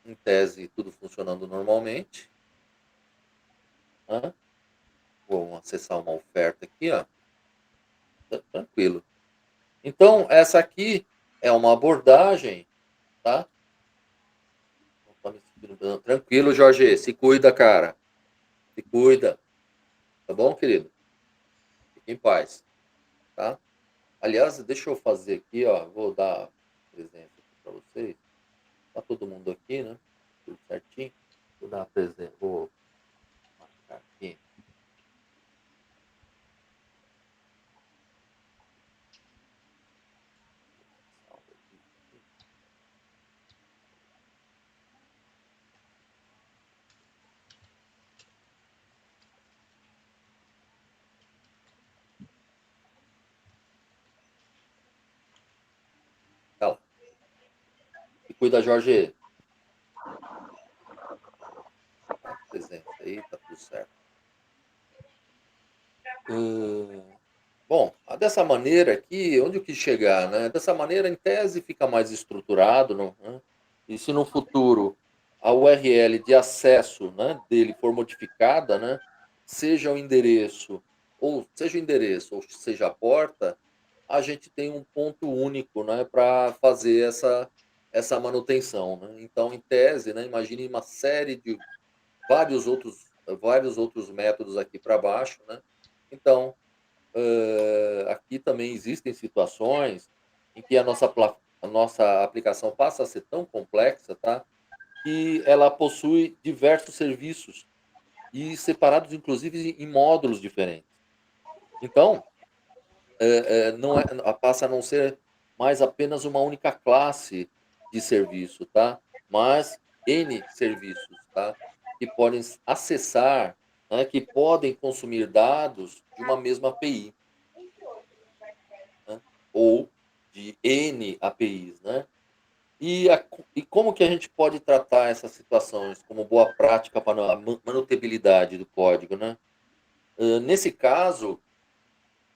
Em tese, tudo funcionando normalmente. Vou acessar uma oferta aqui, ó. Tranquilo. Então, essa aqui é uma abordagem, tá? Tranquilo, Jorge. Se cuida, cara. Se cuida. Tá bom, querido? Fique em paz. Tá? Aliás, deixa eu fazer aqui, ó. Vou dar presença aqui para vocês. Tá todo mundo aqui, né? Tudo certinho. Vou dar a presença. Vou marcar aqui. Tá lá. Se cuida, Jorge. Tá presença aí, tá tudo certo. Bom, dessa maneira aqui, onde eu quis chegar, né? Dessa maneira, em tese, fica mais estruturado, não, né? E se no futuro a URL de acesso, né, dele for modificada, né, seja o endereço ou seja a porta, a gente tem um ponto único, né, para fazer essa manutenção, né? Então, em tese, né, imagine uma série de vários outros métodos aqui para baixo, né? Então, aqui também existem situações em que a nossa aplicação passa a ser tão complexa, tá? Que ela possui diversos serviços e separados, inclusive, em módulos diferentes. Então, não é, passa a não ser mais apenas uma única classe de serviço, tá? Mas N serviços, tá? Que podem acessar, né, que podem consumir dados de uma mesma API, né? Ou de N APIs, né? E como que a gente pode tratar essas situações como boa prática para a manutenibilidade do código, né? Nesse caso,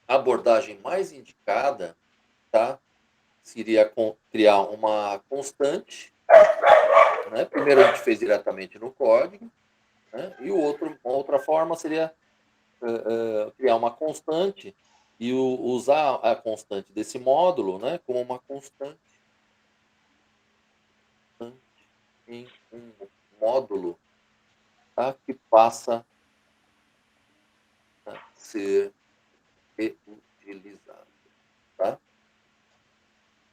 a abordagem mais indicada, tá? Seria criar uma constante, né? Primeiro a gente fez diretamente no código, né? E uma outra forma seria criar uma constante e usar a constante desse módulo, né? Como uma constante em um módulo, tá? Que passa a ser reutilizado, tá?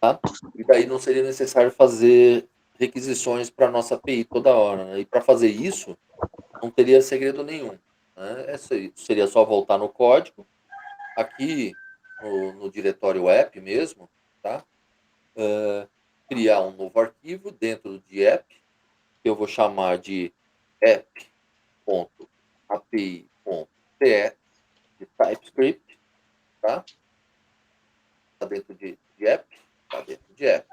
Tá? E daí não seria necessário fazer requisições para a nossa API toda hora, né? E para fazer isso, não teria segredo nenhum, né? Seria só voltar no código, aqui no diretório app mesmo, tá? Criar um novo arquivo dentro de app, que eu vou chamar de app.api.ts de TypeScript, tá? Tá dentro de app, tá dentro de app,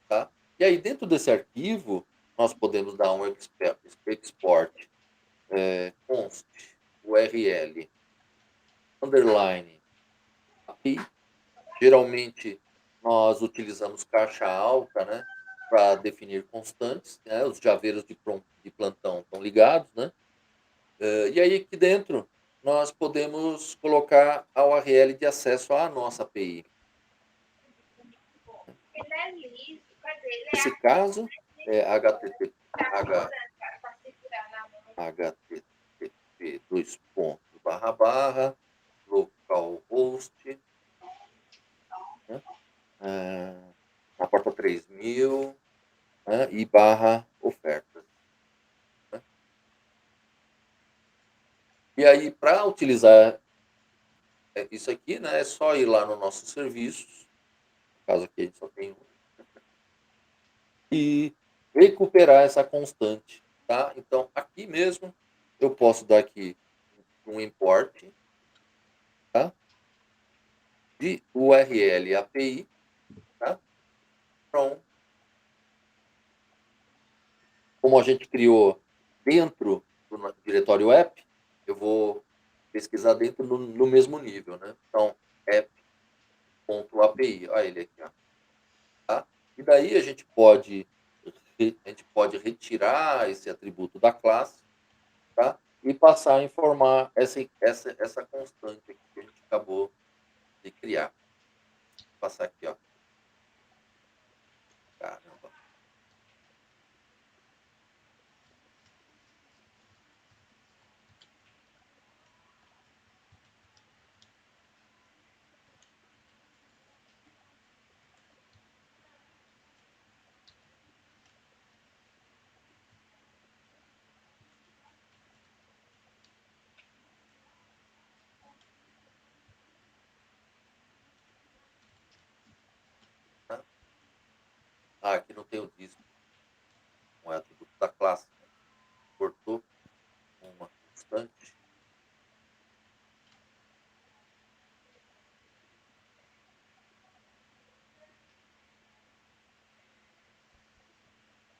tá? E aí dentro desse arquivo nós podemos dar um export const URL underline API. Geralmente nós utilizamos caixa alta, né, para definir constantes, né? Os javeiros de plantão estão ligados, né? E aí aqui dentro nós podemos colocar a URL de acesso à nossa API. Nesse caso, é http dois pontos, barra, localhost, né? Na porta 3000, né? E barra ofertas. Né? E aí, para utilizar isso aqui, né, é só ir lá no nossos serviços, no caso aqui a gente só tem um, e recuperar essa constante, tá? Então, aqui mesmo, eu posso dar aqui um import, tá? De URL API, tá? Então, como a gente criou dentro do diretório app, eu vou pesquisar dentro no mesmo nível, né? Então, app.api, olha ele aqui, ó, tá? E daí a gente pode retirar esse atributo da classe, tá? E passar a informar essa constante aqui que a gente acabou de criar. Vou passar aqui, ó. Caramba. Tá? Aqui não tem o disco, não é atributo da classe, né? Cortou uma constante.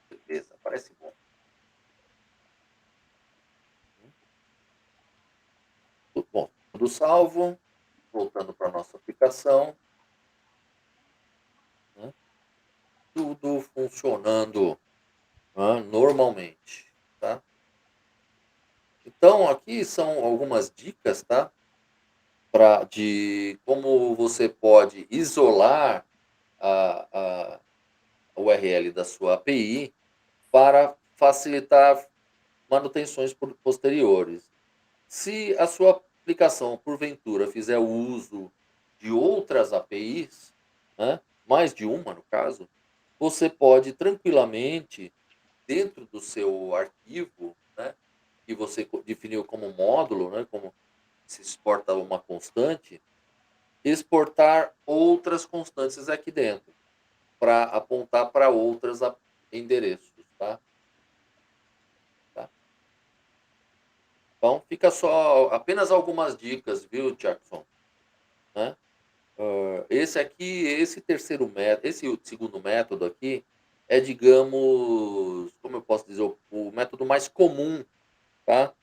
Beleza, parece bom. Tudo bom, tudo salvo. Voltando para a nossa aplicação. Né? Tudo funcionando, né, normalmente. Tá? Então, aqui são algumas dicas, tá? de como você pode isolar a URL da sua API para facilitar manutenções posteriores. Se a sua aplicação, porventura, fizer o uso de outras APIs, né, mais de uma no caso, você pode tranquilamente, dentro do seu arquivo, né, que você definiu como módulo, né, como se exporta uma constante, exportar outras constantes aqui dentro, para apontar para outros endereços, tá? Tá? Então, fica só apenas algumas dicas, viu, Jackson? Né? Esse terceiro método, esse segundo método aqui é, digamos, como eu posso dizer, o método mais comum, tá?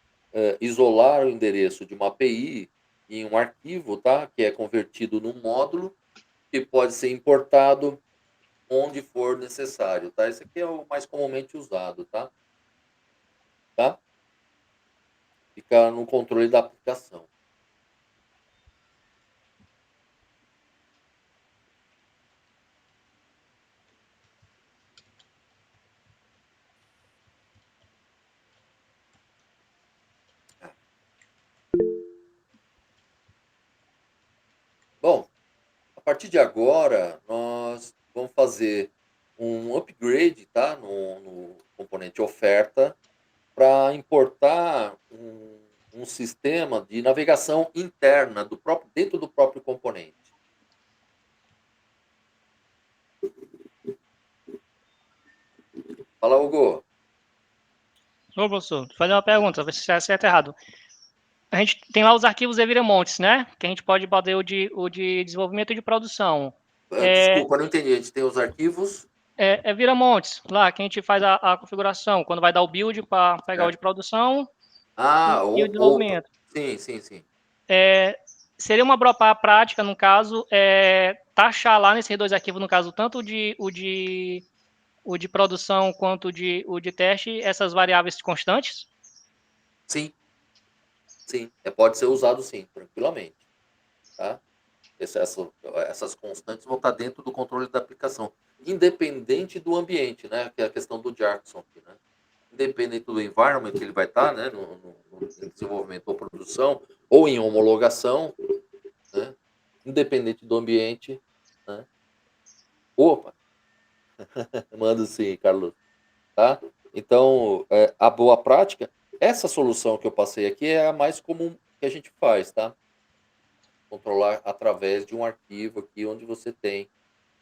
Isolar o endereço de uma API em um arquivo, tá? Que é convertido num módulo que pode ser importado onde for necessário, tá? Esse aqui é o mais comumente usado, tá? Tá? Fica no controle da aplicação. Bom, a partir de agora, nós vamos fazer um upgrade, tá? No componente oferta, para importar um sistema de navegação interna dentro do próprio componente. Fala, Hugo. Ô, professor, vou fazer uma pergunta, ver se está certo ou errado. A gente tem lá os arquivos Eviramontes, né? Que a gente pode bater o de desenvolvimento e de produção. Desculpa, não entendi. A gente tem os arquivos. É Viramontes, lá que a gente faz a configuração, quando vai dar o build para pegar o de produção e o desenvolvimento. Sim, sim, sim. Seria uma boa prática, no caso, taxar lá nesses dois arquivos, no caso, tanto o de produção quanto o de teste, essas variáveis constantes? Sim, sim. Pode ser usado sim, tranquilamente. Tá? Essas constantes vão estar dentro do controle da aplicação, independente do ambiente, né? Que é a questão do Jackson aqui, né? Independente do environment que ele vai estar, né? No desenvolvimento ou produção, ou em homologação, né? Independente do ambiente, né? Opa, manda sim, Carlos, tá? Então, a boa prática, essa solução que eu passei aqui é a mais comum que a gente faz, tá? Controlar através de um arquivo aqui onde você tem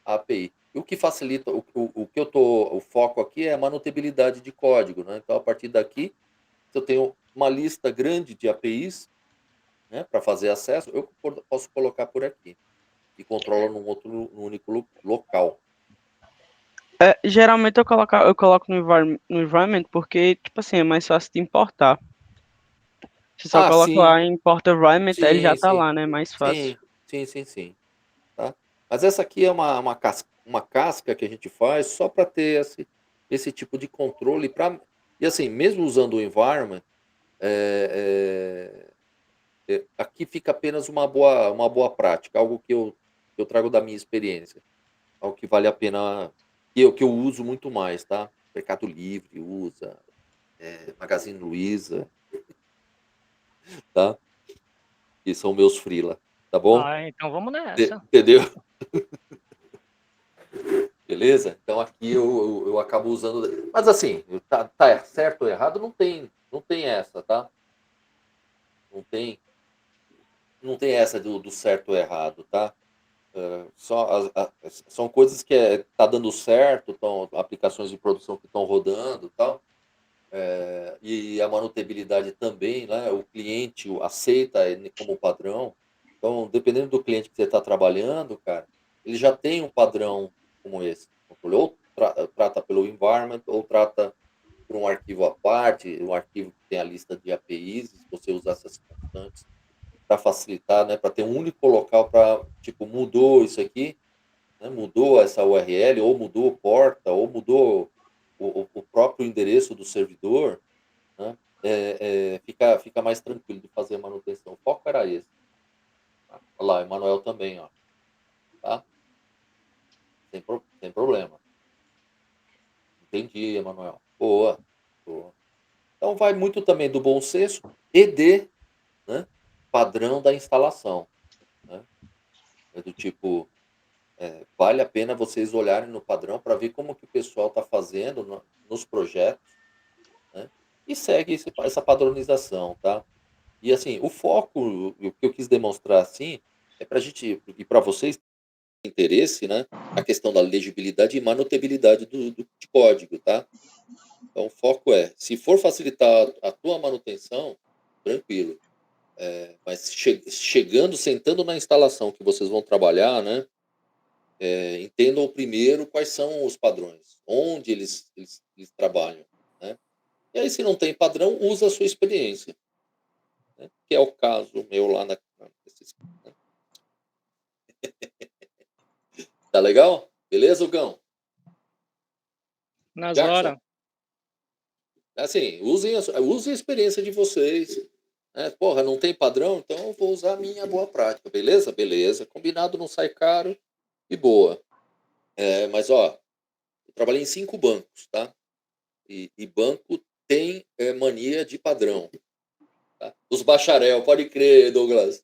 a API. E o que facilita, o foco aqui é a manutenibilidade de código, né? Então, a partir daqui, se eu tenho uma lista grande de APIs, né, para fazer acesso, eu posso colocar por aqui e controla num único local. Geralmente eu coloco no environment porque, tipo assim, é mais fácil de importar. Você só coloca Sim, lá em import environment, aí ele já sim, tá sim, lá, né? Mais fácil. sim. Tá? Mas essa aqui é uma casca que a gente faz só para ter esse tipo de controle. E assim, mesmo usando o environment, aqui fica apenas uma boa prática, algo que eu trago da minha experiência, algo que vale a pena, que eu uso muito mais, tá? Mercado Livre usa, Magazine Luiza, tá? Que são meus freela, tá bom? Então vamos nessa. Entendeu? Beleza? Então aqui eu acabo usando. Mas assim, tá certo ou errado? Não tem essa, tá? Não tem, não tem essa do certo ou errado, tá? São coisas que tá dando certo, aplicações de produção que estão rodando e tal. E a manutenibilidade também, né? O cliente aceita ele como padrão. Então, dependendo do cliente que você está trabalhando, cara, ele já tem um padrão como esse. Ou trata pelo environment, ou trata por um arquivo à parte, um arquivo que tem a lista de APIs, se você usar essas constantes para facilitar, né? Para ter um único local para, tipo, mudou isso aqui, né, mudou essa URL, ou mudou porta, ou mudou o próprio endereço do servidor, né? Fica mais tranquilo de fazer a manutenção. O foco era esse. Olha lá, Emanuel também, ó. Tá? Sem problema. Entendi, Emanuel. Boa. Boa. Então vai muito também do bom senso e né, padrão da instalação. Né? É do tipo, vale a pena vocês olharem no padrão para ver como que o pessoal está fazendo nos projetos, né? E segue essa padronização, tá? E assim, o foco, o que eu quis demonstrar assim, é para a gente, e para vocês terem interesse, né? A questão da legibilidade e manutabilidade de código, tá? Então o foco é, se for facilitar a tua manutenção, tranquilo. Mas chegando, sentando na instalação que vocês vão trabalhar, né? Entendam primeiro quais são os padrões, onde eles trabalham, né? E aí, se não tem padrão, usa a sua experiência, né? Que é o caso meu lá né? Tá legal? Beleza, Gão? Nas Jackson? horas. Assim, usem a experiência de vocês. Né? Porra, não tem padrão? Então eu vou usar a minha boa prática. Beleza? Beleza. Combinado, não sai caro e boa. Mas, ó, eu trabalhei em 5 bancos, tá? E banco tem mania de padrão. Tá? Os bacharel, pode crer, Douglas.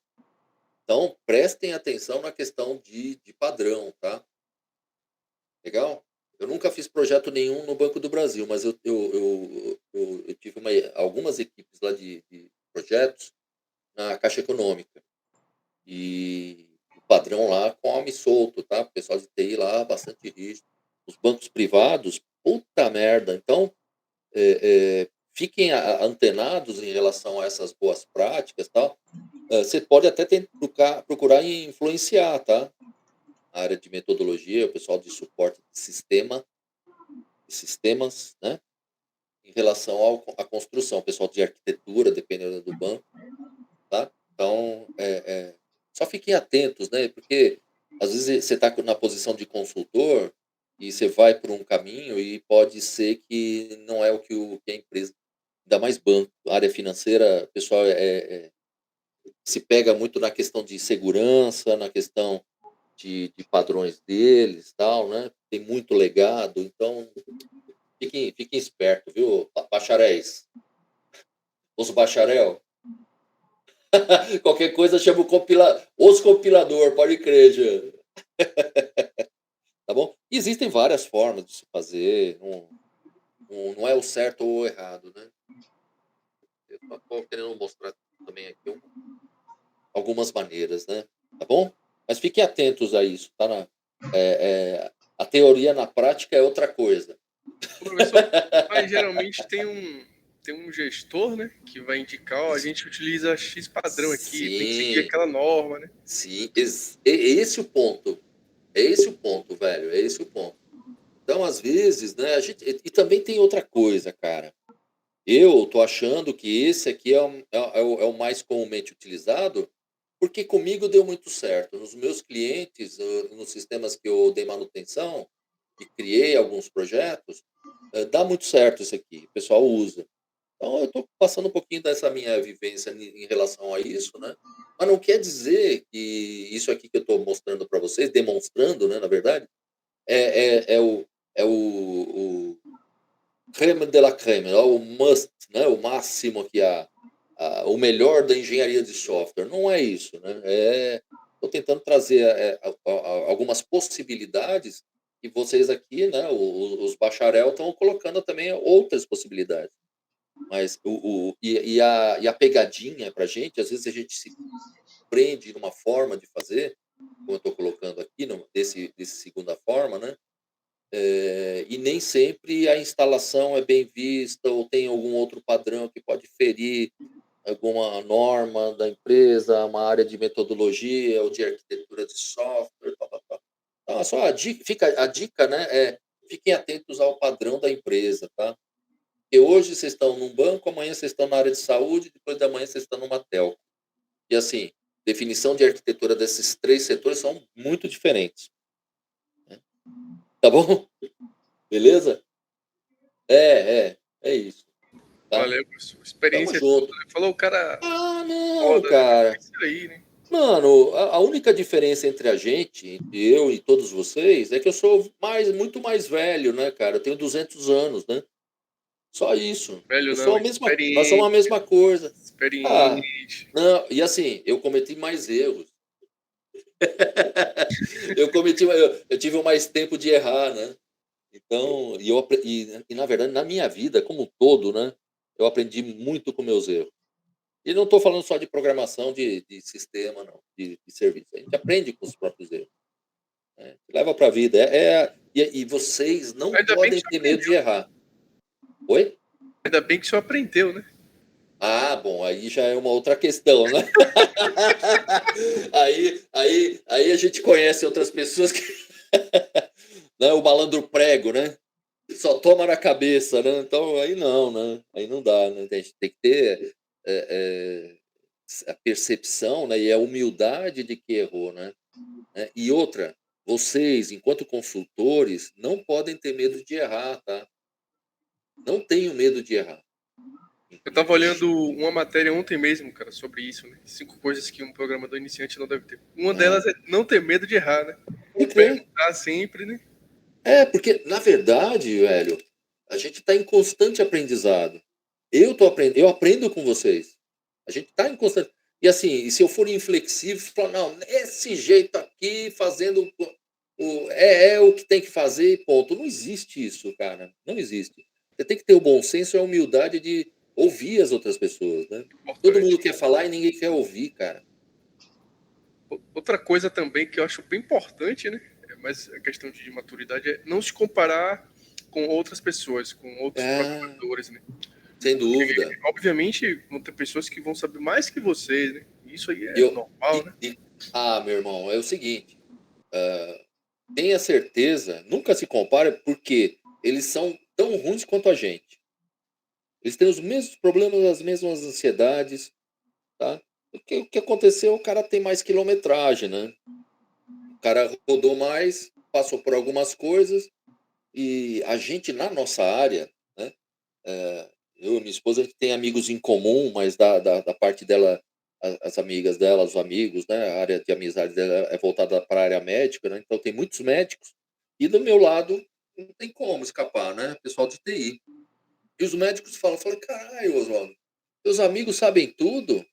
Então, prestem atenção na questão de padrão, tá? Legal? Eu nunca fiz projeto nenhum no Banco do Brasil, mas eu tive algumas equipes lá de projetos na Caixa Econômica. E o padrão lá come solto, tá? O pessoal de TI lá, bastante rígido. Os bancos privados, puta merda. Então, fiquem antenados em relação a essas boas práticas, tal. Você pode até procurar influenciar, tá? A área de metodologia, o pessoal de suporte de sistemas, né? Em relação à construção, o pessoal de arquitetura, dependendo do banco, tá? Então, só fiquem atentos, né? Porque às vezes você está na posição de consultor e você vai por um caminho e pode ser que não é o que a empresa, ainda mais banco, área financeira, o pessoal se pega muito na questão de segurança, na questão de padrões deles, tal, né? Tem muito legado, então fiquem espertos, viu, bacharéis? Os bacharel. Qualquer coisa chama os compilador, pode crer, já. Tá bom? E existem várias formas de se fazer, não é o certo ou o errado, né? Eu estou querendo mostrar também aqui algumas maneiras, né? Tá bom? Mas fiquem atentos a isso, tá? A teoria na prática é outra coisa. Professor, mas geralmente tem um gestor, né, que vai indicar, ó, a gente utiliza X padrão aqui, tem que seguir aquela norma, né? Sim, é esse o ponto. É esse o ponto, velho. É esse o ponto. Então, às vezes, né, e também tem outra coisa, cara. Eu tô achando que esse aqui é o mais comumente utilizado, porque comigo deu muito certo. Nos meus clientes, nos sistemas que eu dei manutenção e criei alguns projetos, dá muito certo isso aqui. O pessoal usa. Então, eu estou passando um pouquinho dessa minha vivência em relação a isso, né? Mas não quer dizer que isso aqui que eu estou mostrando para vocês, demonstrando, né, na verdade, é o creme de la creme, é o must, né? O máximo aqui, o melhor da engenharia de software. Não é isso, né? Estou tentando trazer algumas possibilidades e vocês aqui, né, os bacharel, estão colocando também outras possibilidades. Mas a pegadinha para a gente, às vezes a gente se prende numa forma de fazer, como eu estou colocando aqui, desse segunda forma, né? E nem sempre a instalação é bem vista ou tem algum outro padrão que pode ferir alguma norma da empresa, uma área de metodologia ou de arquitetura de software, tal, tal, tal. Então, só a dica, né, fiquem atentos ao padrão da empresa, tá? Porque hoje vocês estão num banco, amanhã vocês estão na área de saúde, depois da manhã vocês estão numa telco. E assim, definição de arquitetura desses 3 setores são muito diferentes. Né? Tá bom? Beleza? É isso. Tá? Valeu, professor. Tamo Experiência. junto. Falou o cara Ah, não, foda, cara. né? Isso aí, né? Mano, a única diferença entre a gente, entre eu e todos vocês, é que eu sou muito mais velho, né, cara? Eu tenho 200 anos, né? Só isso. Velho Eu sou não, a mesma, nós somos a mesma coisa. Ah, experiente. não, e assim, eu cometi mais erros. Eu tive mais tempo de errar, né? Então, e na verdade, na minha vida, como um todo, né? Eu aprendi muito com meus erros. E não estou falando só de programação de sistema, não, de serviço. A gente aprende com os próprios erros. Né? Leva para a vida. E vocês não Ainda bem que podem você ter medo de aprendeu. errar. Oi? Ainda bem que o senhor aprendeu, né? Ah, bom, aí já é uma outra questão, né? aí a gente conhece outras pessoas que. Né, o malandro prego, né? Só toma na cabeça, né? Então aí não, né? Aí não dá, né? A gente tem que ter a percepção, né? E a humildade de que errou, né? E outra, vocês, enquanto consultores, não podem ter medo de errar, tá? Não tenham medo de errar. Eu tava olhando uma matéria ontem mesmo, cara, sobre isso, né? 5 coisas que um programador iniciante não deve ter. Uma delas é não ter medo de errar, né? Tem que ter. Perguntar sempre, né? Porque, na verdade, velho, a gente está em constante aprendizado. Eu aprendo com vocês. A gente está em constante. E assim, e se eu for inflexível, falar, não, esse jeito aqui, fazendo é o que tem que fazer, e ponto. Não existe isso, cara. Não existe. Você tem que ter o bom senso e a humildade de ouvir as outras pessoas, né? Todo mundo quer falar e ninguém quer ouvir, cara. Outra coisa também que eu acho bem importante, né? Mas a questão de maturidade é não se comparar com outras pessoas, com outros programadores, né? Sem dúvida. Porque, obviamente, vão ter pessoas que vão saber mais que vocês, né? Isso aí é Eu- normal, né? meu irmão, é o seguinte. Tenha certeza, nunca se compare, porque eles são tão ruins quanto a gente. Eles têm os mesmos problemas, as mesmas ansiedades, tá? O que aconteceu, o cara tem mais quilometragem, né? O cara rodou mais, passou por algumas coisas, e a gente, na nossa área, né? Eu e minha esposa, a gente tem amigos em comum, mas da parte dela, as amigas dela, os amigos, né? A área de amizade dela é voltada para a área médica, né? Então tem muitos médicos. E do meu lado, não tem como escapar, né? Pessoal de TI. E os médicos falam, caralho, Oswaldo, seus amigos sabem tudo?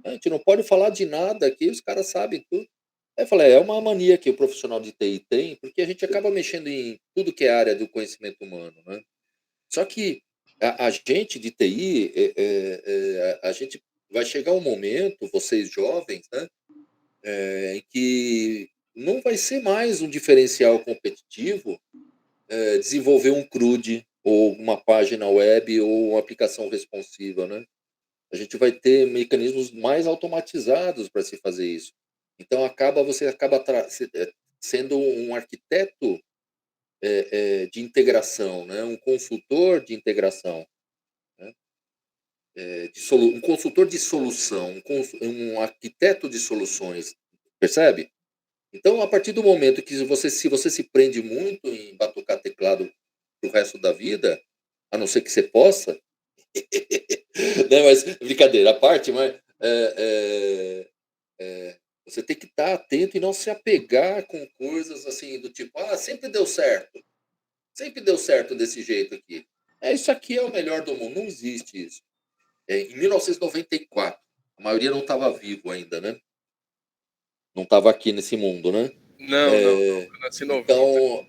A gente não pode falar de nada aqui, os caras sabem tudo. Aí eu falei, é uma mania que o profissional de TI tem, porque a gente acaba mexendo em tudo que é área do conhecimento humano, né? Só que a gente de TI, a gente vai chegar um momento, vocês jovens, né, em que não vai ser mais um diferencial competitivo desenvolver um CRUD, ou uma página web, ou uma aplicação responsiva, né? A gente vai ter mecanismos mais automatizados para se fazer isso. Então você acaba sendo um arquiteto de integração, né? Um consultor de integração. Né? Um consultor de solução, um arquiteto de soluções, percebe? Então, a partir do momento que se você se prende muito em batucar teclado pro resto da vida, a não ser que você possa, né, mas brincadeira à parte, mas você tem que estar atento e não se apegar com coisas assim do tipo, sempre deu certo desse jeito aqui. Isso aqui é o melhor do mundo, não existe isso. Em 1994, a maioria não estava vivo ainda, né? Não estava aqui nesse mundo, né? Não. Eu nasci em 90. Então,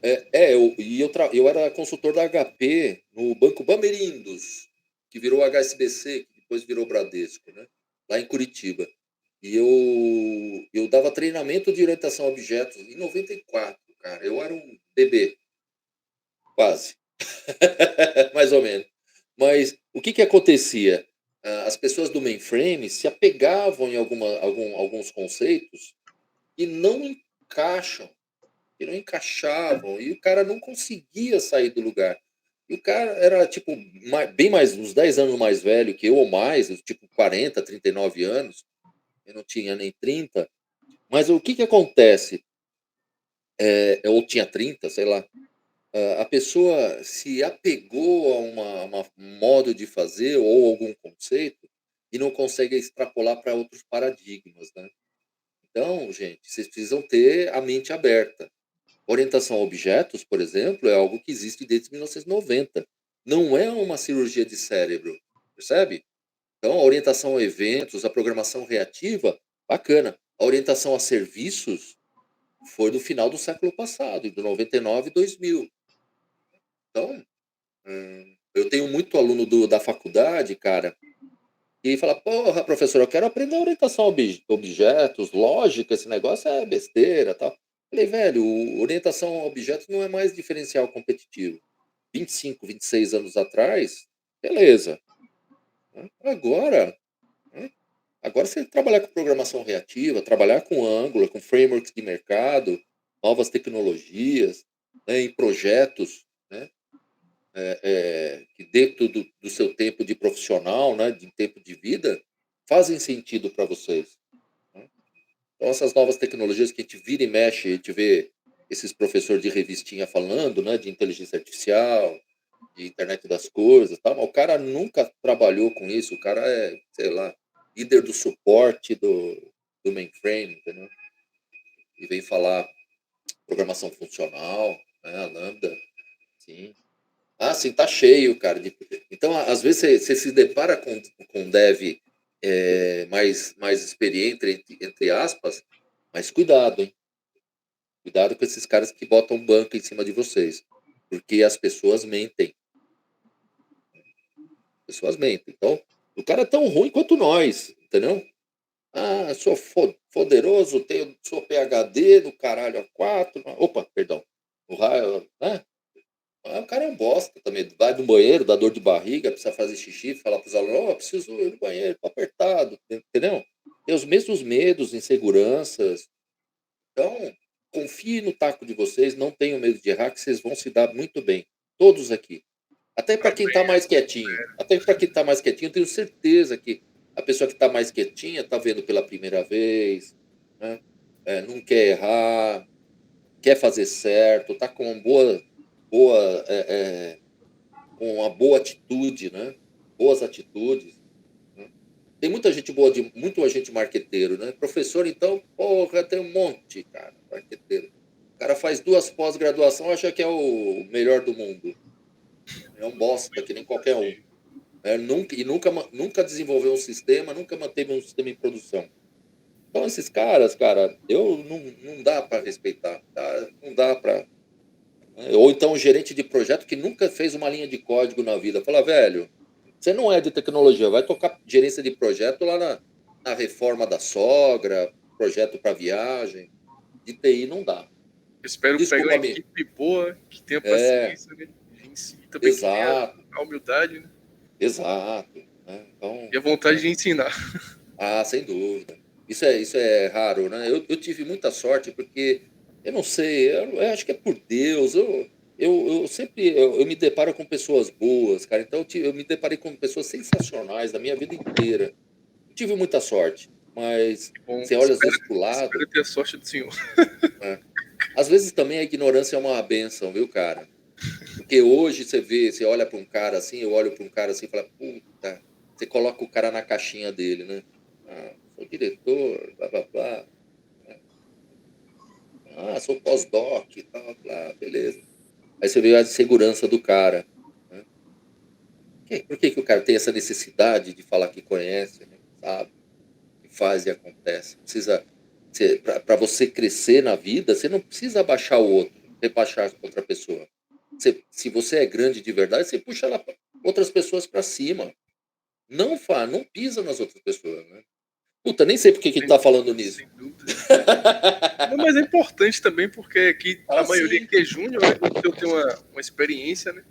eu era consultor da HP no Banco Bamerindos, que virou HSBC, que depois virou Bradesco, né? Lá em Curitiba. E eu dava treinamento de orientação a objetos em 94, cara. Eu era um bebê, quase. Mais ou menos. Mas o que acontecia? As pessoas do mainframe se apegavam em alguns conceitos e não encaixavam, e o cara não conseguia sair do lugar. E o cara era, tipo, bem mais, uns 10 anos mais velho que eu, ou mais, tipo 40, 39 anos, eu não tinha nem 30, mas o que acontece? Eu tinha 30, sei lá, a pessoa se apegou a um modo de fazer ou algum conceito e não consegue extrapolar para outros paradigmas, né? Então, gente, vocês precisam ter a mente aberta. Orientação a objetos, por exemplo, é algo que existe desde 1990. Não é uma cirurgia de cérebro, percebe? Então, a orientação a eventos, a programação reativa, bacana. A orientação a serviços foi do final do século passado, de 99 e 2000. Então, eu tenho muito aluno da faculdade, cara, e fala, porra, professor, eu quero aprender orientação a objetos, lógica, esse negócio é besteira, tal. Falei, velho, orientação a objetos não é mais diferencial competitivo. 25, 26 anos atrás, beleza. Agora, né, agora você trabalhar com programação reativa, trabalhar com Angular, com frameworks de mercado, novas tecnologias, né, em projetos, né, que dentro do seu tempo de profissional, né, de tempo de vida, fazem sentido para vocês. Né? Então, essas novas tecnologias que a gente vira e mexe, a gente vê esses professores de revistinha falando, né, de inteligência artificial, de internet das coisas, tal, mas o cara nunca trabalhou com isso, o cara é, sei lá, líder do suporte do mainframe, entendeu? E vem falar programação funcional, né, a Lambda, sim. Ah, sim, tá cheio, cara. Então, às vezes, você se depara com um dev mais experiente, entre aspas, mas cuidado, hein? Cuidado com esses caras que botam banca em cima de vocês. Porque as pessoas mentem. As pessoas mentem. Então, o cara é tão ruim quanto nós, entendeu? Ah, sou poderoso, sou PhD do caralho a 4. Opa, perdão. O raio, né? O cara é um bosta também. Vai no banheiro, dá dor de barriga, precisa fazer xixi, fala para os alunos, preciso ir no banheiro, tô apertado, entendeu? Tem os mesmos medos, inseguranças. Então, confie no taco de vocês, não tenham medo de errar, que vocês vão se dar muito bem. Todos aqui. Até para quem está mais quietinho. Até para quem está mais quietinho, eu tenho certeza que a pessoa que está mais quietinha está vendo pela primeira vez, né? Não quer errar, quer fazer certo, está com uma com uma boa atitude, né? Boas atitudes. Né? Tem muita gente boa, muito agente marqueteiro, né? Professor, então, porra, tem um monte, cara, marqueteiro. O cara faz 2 pós-graduação, acha que é o melhor do mundo. É um bosta, que nem qualquer um. Nunca desenvolveu um sistema, nunca manteve um sistema em produção. Então, esses caras, cara, não dá para respeitar. Tá? Não dá para. Ou então um gerente de projeto que nunca fez uma linha de código na vida. Fala, velho, você não é de tecnologia, vai tocar gerência de projeto lá na reforma da sogra, projeto para viagem. De TI não dá. Espero Desculpa, pegar uma amigo. equipe boa, que tenha paciência, né? E também que tenha Exato, a humildade, né? exato. Né? Então, E a vontade de ensinar. sem dúvida. Isso é raro, né? Eu tive muita sorte porque, eu não sei, eu acho que é por Deus. Eu sempre eu me deparo com pessoas boas, cara. Então eu me deparei com pessoas sensacionais da minha vida inteira. Eu tive muita sorte, mas Bom, você olha às vezes pro lado, espero ter a sorte do senhor. né? Às vezes também a ignorância é uma benção, viu, cara? Porque hoje você olha para um cara assim, eu olho para um cara assim e falo, puta, você coloca o cara na caixinha dele, né? Sou diretor, blá blá blá. Sou pós-doc, blá blá, beleza. Aí você vê a segurança do cara. Né? Por que o cara tem essa necessidade de falar que conhece, né? Sabe? Que faz e acontece. Para você crescer na vida, você não precisa abaixar o outro, rebaixar outra pessoa. Se você é grande de verdade, você puxa outras pessoas para cima. Não pisa nas outras pessoas, né? Puta, nem sei por que tá falando nisso. Sem dúvida. Não, mas é importante também, porque aqui a maioria sim. aqui é júnior, né? Eu tenho uma experiência, né?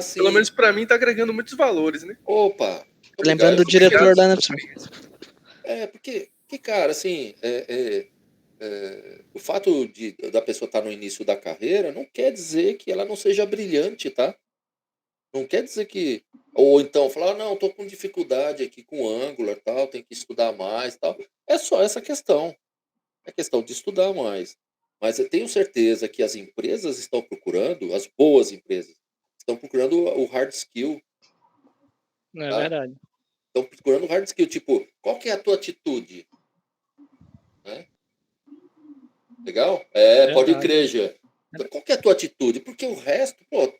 Sim. Pelo menos para mim tá agregando muitos valores, né? Opa! Lembrando do diretor da Neptune. Porque, cara, assim, o fato da pessoa estar no início da carreira não quer dizer que ela não seja brilhante, tá? Não quer dizer que. Ou então falar, não, estou com dificuldade aqui com Angular, tal, tem que estudar mais, tal. É só essa questão. É questão de estudar mais. Mas eu tenho certeza que as empresas estão procurando, as boas empresas, estão procurando o hard skill. É Tá? verdade. Estão procurando o hard skill. Tipo, qual que é a tua atitude? Legal? Pode Verdade. crer, Jean. Qual que é a tua atitude? Porque o resto, pô,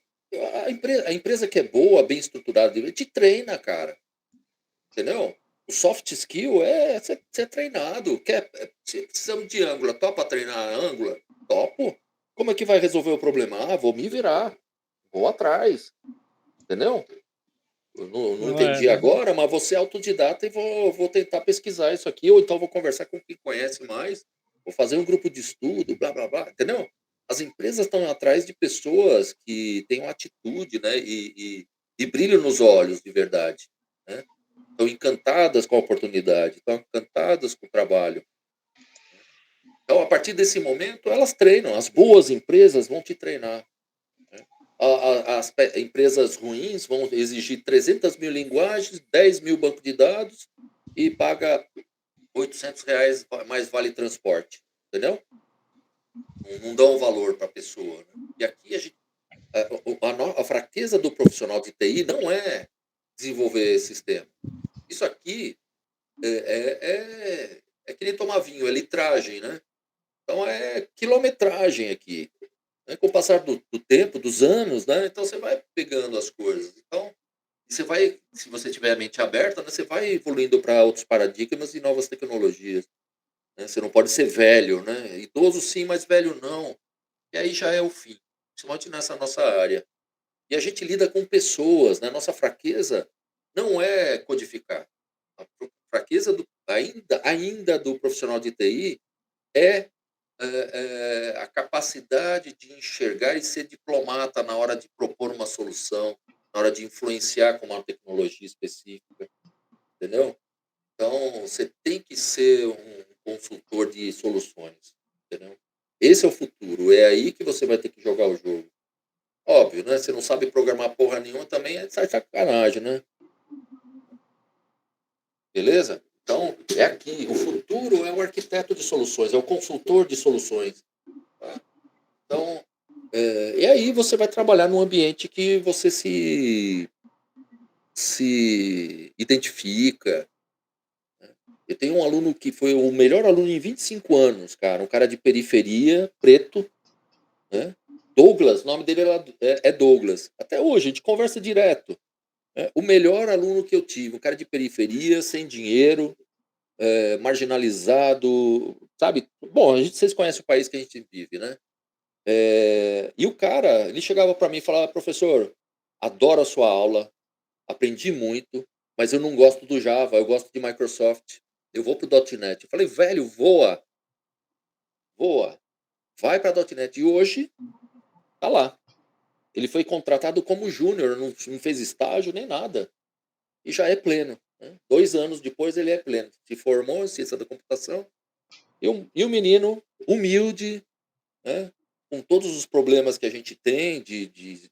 a empresa que é boa, bem estruturada, te treina, cara. Entendeu? O soft skill é ser treinado. Se precisamos de Angular, topa treinar Angular? Topo. Como é que vai resolver o problema? Vou me virar. Vou atrás. Entendeu? Eu não entendi agora, mas vou ser autodidata e vou tentar pesquisar isso aqui, ou então vou conversar com quem conhece mais, vou fazer um grupo de estudo, blá, blá, blá, entendeu? As empresas estão atrás de pessoas que tenham atitude, né, e brilho nos olhos, de verdade, né? Estão encantadas com a oportunidade, estão encantadas com o trabalho. Então, a partir desse momento, elas treinam. As boas empresas vão te treinar. As empresas ruins vão exigir 300 mil linguagens, 10 mil bancos de dados e paga R$ 800 mais vale transporte. Entendeu? Não dão valor para a pessoa. Né? E aqui a fraqueza do profissional de TI não é desenvolver sistema. Isso aqui é que nem tomar vinho, é litragem, né? Então é quilometragem aqui. Né? Com o passar do tempo, dos anos, né? Então você vai pegando as coisas. Então, você vai, se você tiver a mente aberta, né? Você vai evoluindo para outros paradigmas e novas tecnologias. Né? Você não pode ser velho, né? Idoso sim, mas velho não. E aí já é o fim, principalmente nessa nossa área. E a gente lida com pessoas, né? Nossa fraqueza não é codificar. A fraqueza ainda do profissional de TI é a capacidade de enxergar e ser diplomata na hora de propor uma solução, na hora de influenciar com uma tecnologia específica, entendeu? Então, você tem que ser um consultor de soluções, entendeu? Esse é o futuro, é aí que você vai ter que jogar o jogo. Óbvio, né? Você não sabe programar porra nenhuma, também é sacanagem, né? Beleza? Então, é aqui. O futuro é o arquiteto de soluções, é o consultor de soluções. Tá? Então, e aí você vai trabalhar num ambiente que você se identifica. Né? Eu tenho um aluno que foi o melhor aluno em 25 anos, cara. Um cara de periferia, preto, né? Douglas, o nome dele é Douglas. Até hoje, a gente conversa direto. Né? O melhor aluno que eu tive, um cara de periferia, sem dinheiro, marginalizado, sabe? Bom, vocês conhecem o país que a gente vive, né? E o cara, ele chegava para mim e falava, professor, adoro a sua aula, aprendi muito, mas eu não gosto do Java, eu gosto de Microsoft, eu vou pro .NET. Eu falei, velho, voa, vai para .NET. E hoje, tá lá. Ele foi contratado como júnior, não fez estágio nem nada. E já é pleno. Né? 2 anos depois ele é pleno. Se formou em ciência da computação. E o menino, humilde, né? Com todos os problemas que a gente tem de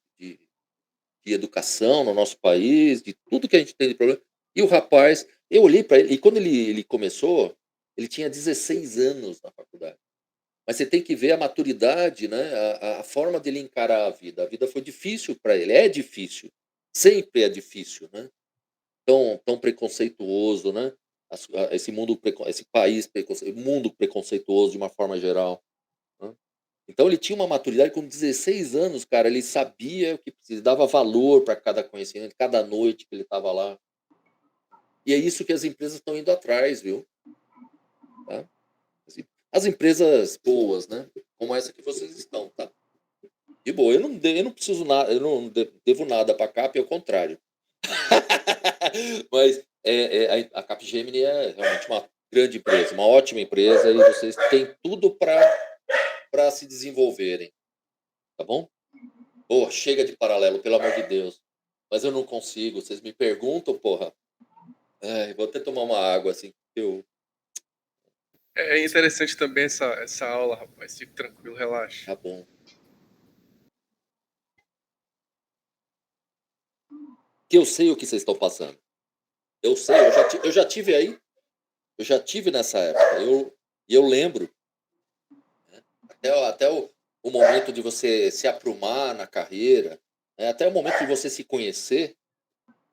educação no nosso país, de tudo que a gente tem de problema. E o rapaz, eu olhei para ele, e quando ele começou, ele tinha 16 anos na faculdade. Mas você tem que ver a maturidade, né? A forma dele encarar a vida. A vida foi difícil para ele, é difícil. Sempre é difícil, né? Tão preconceituoso, né? Esse país, mundo preconceituoso de uma forma geral. Né? Então ele tinha uma maturidade com 16 anos, cara, ele sabia o que precisava, dava valor para cada conhecimento, cada noite que ele estava lá. E é isso que as empresas estão indo atrás, viu? Tá? As empresas boas, né? Como essa que vocês estão, tá? De boa, eu não preciso nada, eu não devo nada para a CAP, ao contrário. Mas a Capgemini é realmente uma grande empresa, uma ótima empresa, e vocês têm tudo para se desenvolverem. Tá bom? Pô, chega de paralelo, pelo amor de Deus. Mas eu não consigo. Vocês me perguntam, porra. Vou até tomar uma água, assim. É interessante também essa aula, rapaz. Fique tranquilo, relaxa. Tá bom. Que eu sei o que vocês estão passando. Eu sei, eu já tive aí. Eu já tive nessa época. Eu lembro. Né? Até o momento de você se aprumar na carreira. Né? Até o momento de você se conhecer.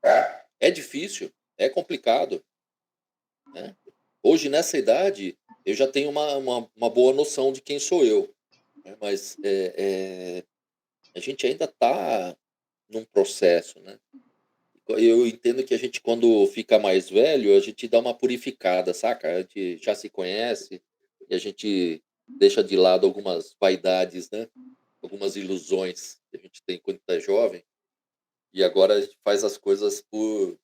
Né? É difícil. É complicado. Né? Hoje, nessa idade, eu já tenho uma boa noção de quem sou eu, né? Mas a gente ainda está num processo, né? Eu entendo que a gente, quando fica mais velho, a gente dá uma purificada, saca? A gente já se conhece e a gente deixa de lado algumas vaidades, né? Algumas ilusões que a gente tem quando está jovem. E agora a gente faz as coisas por...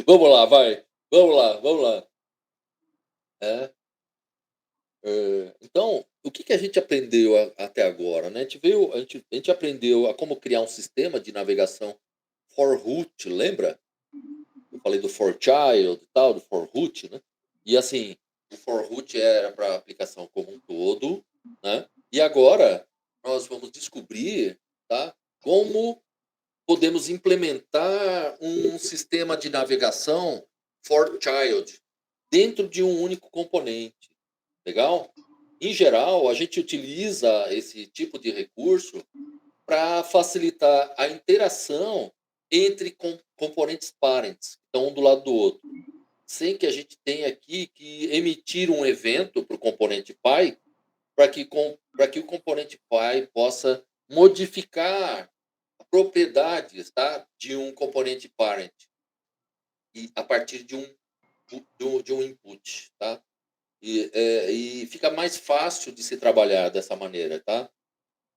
Vamos lá, vai. Vamos lá, vamos lá. É, então, o que que a gente aprendeu até agora, né? A gente aprendeu a como criar um sistema de navegação for root, lembra? Eu falei do for child e tal, do for root, né? E assim, o for root era para a aplicação como um todo, né? E agora nós vamos descobrir, tá? Como podemos implementar um sistema de navegação for child dentro de um único componente. Legal? Em geral, a gente utiliza esse tipo de recurso para facilitar a interação entre componentes parents, que estão um do lado do outro, sem que a gente tenha aqui que emitir um evento para o componente pai, para que o componente pai possa modificar propriedades, tá, de um componente parent e a partir de um input, tá? E fica mais fácil de se trabalhar dessa maneira, tá?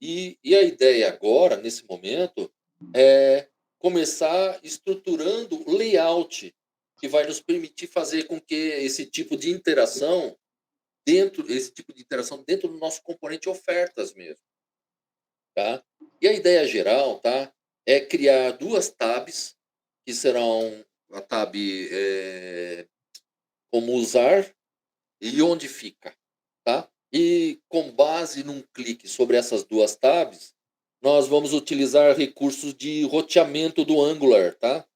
E a ideia agora, nesse momento, é começar estruturando o layout que vai nos permitir fazer com que esse tipo de interação dentro do nosso componente ofertas mesmo, tá? E a ideia geral, tá, é criar duas tabs que serão a tab como usar e onde fica, tá? E com base num clique sobre essas duas tabs, nós vamos utilizar recursos de roteamento do Angular, tá?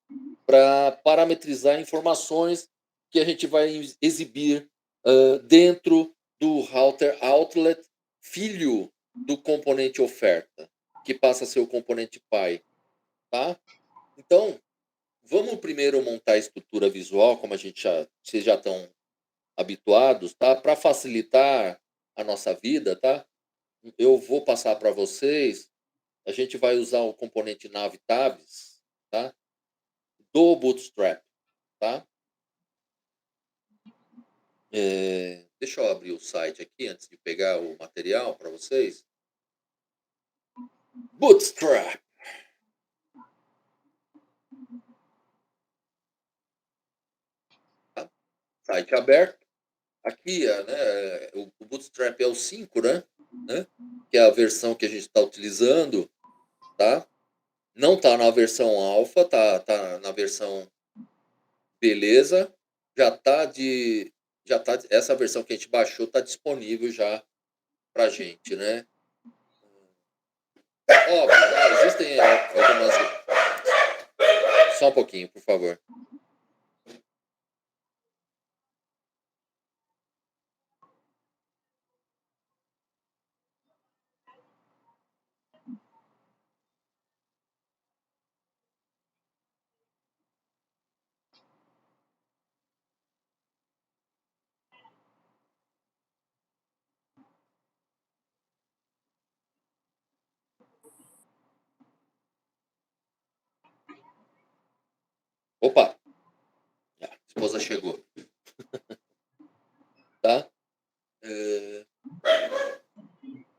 Para parametrizar informações que a gente vai exibir dentro do router outlet filho do componente oferta, que passa a ser o componente pai, tá? Então, vamos primeiro montar a estrutura visual, como vocês já estão habituados, tá? Para facilitar a nossa vida, tá? Eu vou passar para vocês. A gente vai usar o componente navtabs, tá? Do Bootstrap, tá? Deixa eu abrir o site aqui antes de pegar o material para vocês. Bootstrap. Tá? Site aberto. Aqui, né, o Bootstrap é o 5, né? Que é a versão que a gente está utilizando, tá? Não está na versão alfa, tá na versão beleza. Essa versão que a gente baixou está disponível já para gente, né? Óbvio, né? Existem algumas. Só um pouquinho, por favor. Opa, a esposa chegou, tá?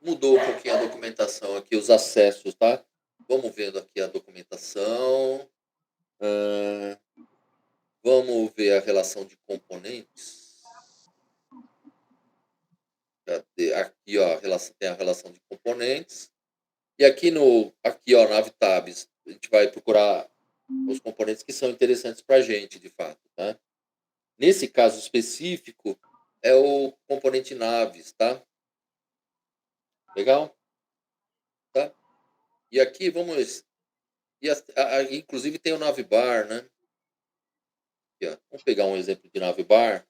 Mudou um pouquinho a documentação aqui, os acessos, tá? Vamos vendo aqui a documentação. Vamos ver a relação de componentes. Aqui, ó, tem a relação de componentes. E aqui, ó, navtabs, a gente vai procurar os componentes que são interessantes para a gente, de fato, tá? Nesse caso específico, é o componente naves, tá? Legal? Tá? E aqui vamos. Inclusive tem o navbar, né? Aqui, ó. Vamos pegar um exemplo de navbar.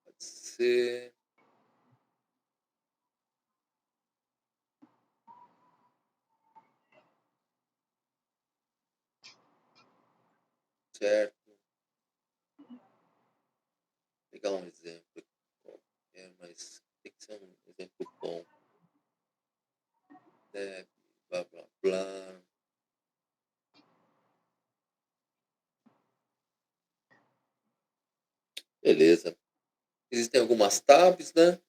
Pode ser. certo. Vou pegar um exemplo aqui qualquer, mas tem que ser um exemplo bom. Deb, blá, blá, blá. Beleza. Existem algumas tabs, né?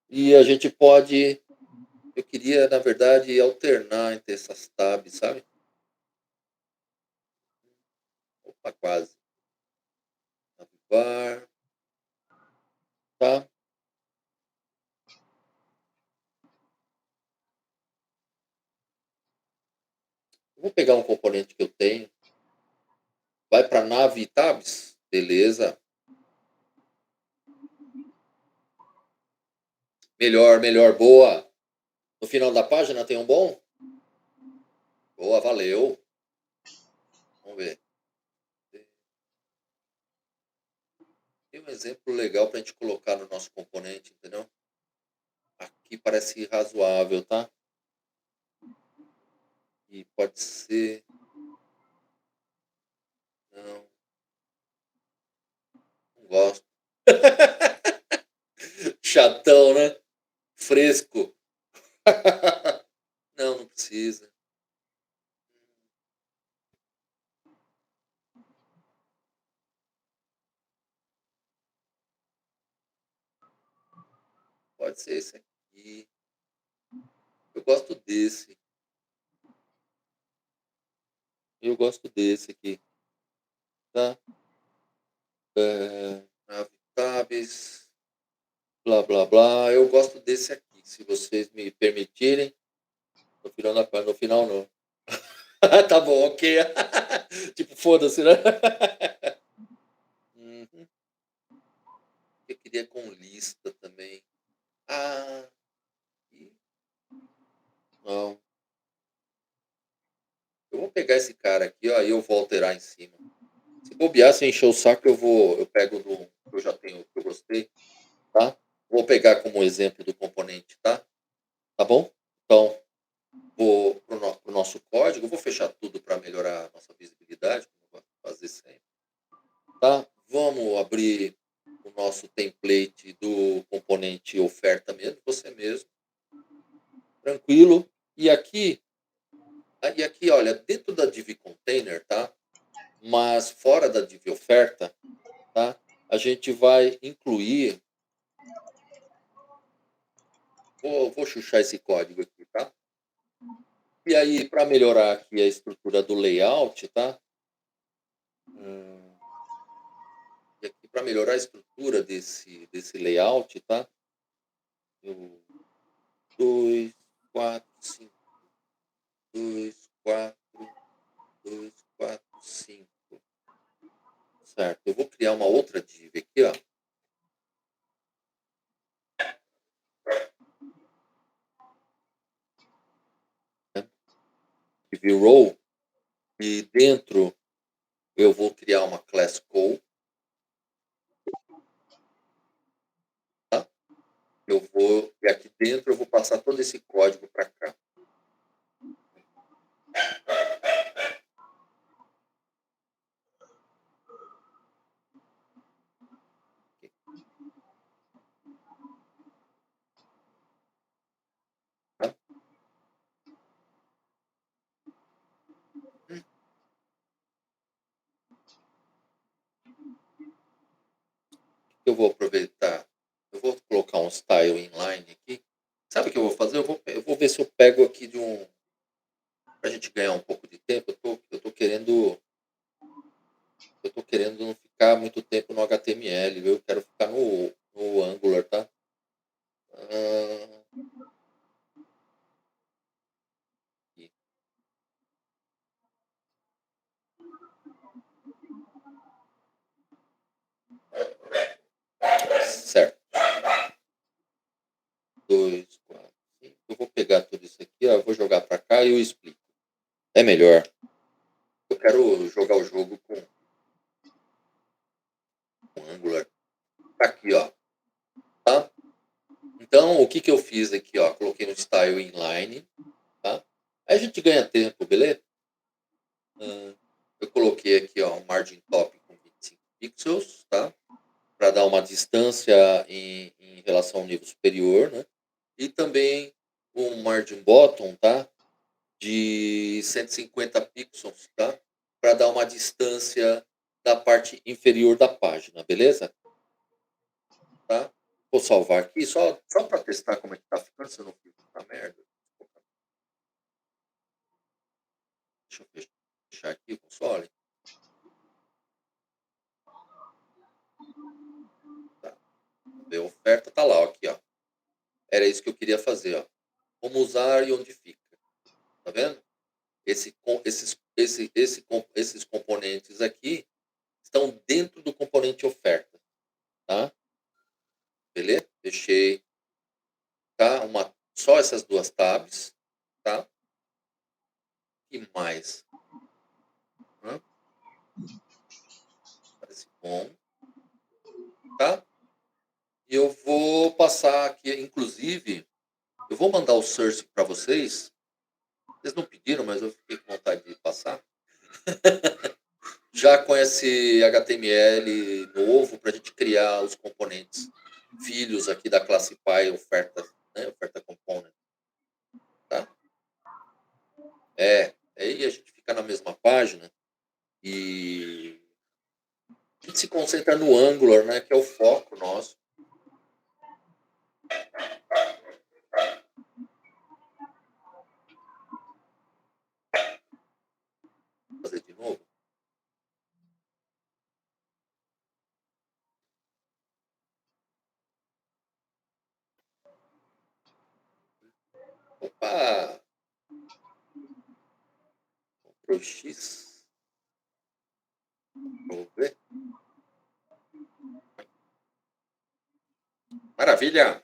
E a gente pode. Eu queria, na verdade, alternar entre essas tabs, sabe? Opa, quase. Navigar, tá? Vou pegar um componente que eu tenho. Vai para nave e tabs. Beleza. Melhor, melhor, boa. No final da página tem um bom? Boa, valeu. Vamos ver. Tem um exemplo legal para a gente colocar no nosso componente, entendeu? Aqui parece razoável, tá? E pode ser. Não. Não gosto. Chatão, né? Fresco. Não, não precisa. Pode ser esse aqui. Eu gosto desse. Eu gosto desse aqui. Tá? Tabs. Blá, blá, blá. Eu gosto desse aqui. Se vocês me permitirem. No final da página. No final, não. Tá bom, ok. Tipo, foda-se, né? Uhum. Eu queria com lista também. Ah. Não. Eu vou pegar esse cara aqui, ó, e eu vou alterar em cima. Se bobear, se encher o saco, eu pego do que eu já tenho, que eu gostei, tá? Vou pegar como exemplo do componente, tá? Tá bom? Então, vou pro nosso código, vou fechar tudo para melhorar a nossa visibilidade, como eu vou fazer sempre, tá? Vamos abrir o nosso template do componente oferta mesmo, você mesmo. Tranquilo. E aqui, olha, dentro da div container, tá? Mas fora da div oferta, tá? A gente vai incluir. Vou chuchar esse código aqui, tá? E aí, para melhorar aqui a estrutura do layout, tá? E aqui, para melhorar a estrutura desse layout, tá? 2, 4, 5. 2, 4, 2, 4, 5. Certo. Eu vou criar uma outra div aqui, ó. Div row. E dentro eu vou criar uma class call. Tá? E aqui dentro eu vou passar todo esse código para cá. Tá? Eu vou aproveitar. Eu vou colocar um style inline aqui. Sabe o que eu vou fazer? Eu vou ver se eu pego aqui de um. Para a gente ganhar um pouco de tempo, eu tô querendo. Eu tô querendo não ficar muito tempo no HTML, viu? Eu quero ficar no Angular, tá? Aqui. Certo. 2, 4, 5. Eu vou pegar tudo isso aqui, ó, eu vou jogar para cá e eu explico. É melhor. Eu quero jogar o jogo com Angular. Aqui, ó. Tá? Então, o que eu fiz aqui, ó? Coloquei no style inline, tá? Aí a gente ganha tempo, beleza? Eu coloquei coloquei aqui, ó, um margin top com 25 pixels, tá? Para dar uma distância em relação ao nível superior, né? E também um margin bottom, tá? De 150 pixels, tá? Para dar uma distância da parte inferior da página, beleza? Tá? Vou salvar aqui só para testar como é que tá ficando, se eu não fiz muita merda. Deixa eu fechar aqui o console. Tá. A oferta tá lá, ó, aqui, ó. Era isso que eu queria fazer, ó. Como usar e onde fica. Tá vendo? Esses componentes aqui estão dentro do componente oferta, tá? Beleza? Deixei, tá? Só essas duas tabs, tá? E mais, né? Parece bom, tá? E eu vou passar aqui, inclusive, eu vou mandar o source para vocês. Vocês não pediram, mas eu fiquei com vontade de passar. Já com esse HTML novo para a gente criar os componentes filhos aqui da classe Py oferta, né? Oferta component, tá? Aí a gente fica na mesma página e a gente se concentra no Angular, né? Que é o foco nosso. Vou fazer de novo. Opa! Ctrl X. Vamos ver. Maravilha!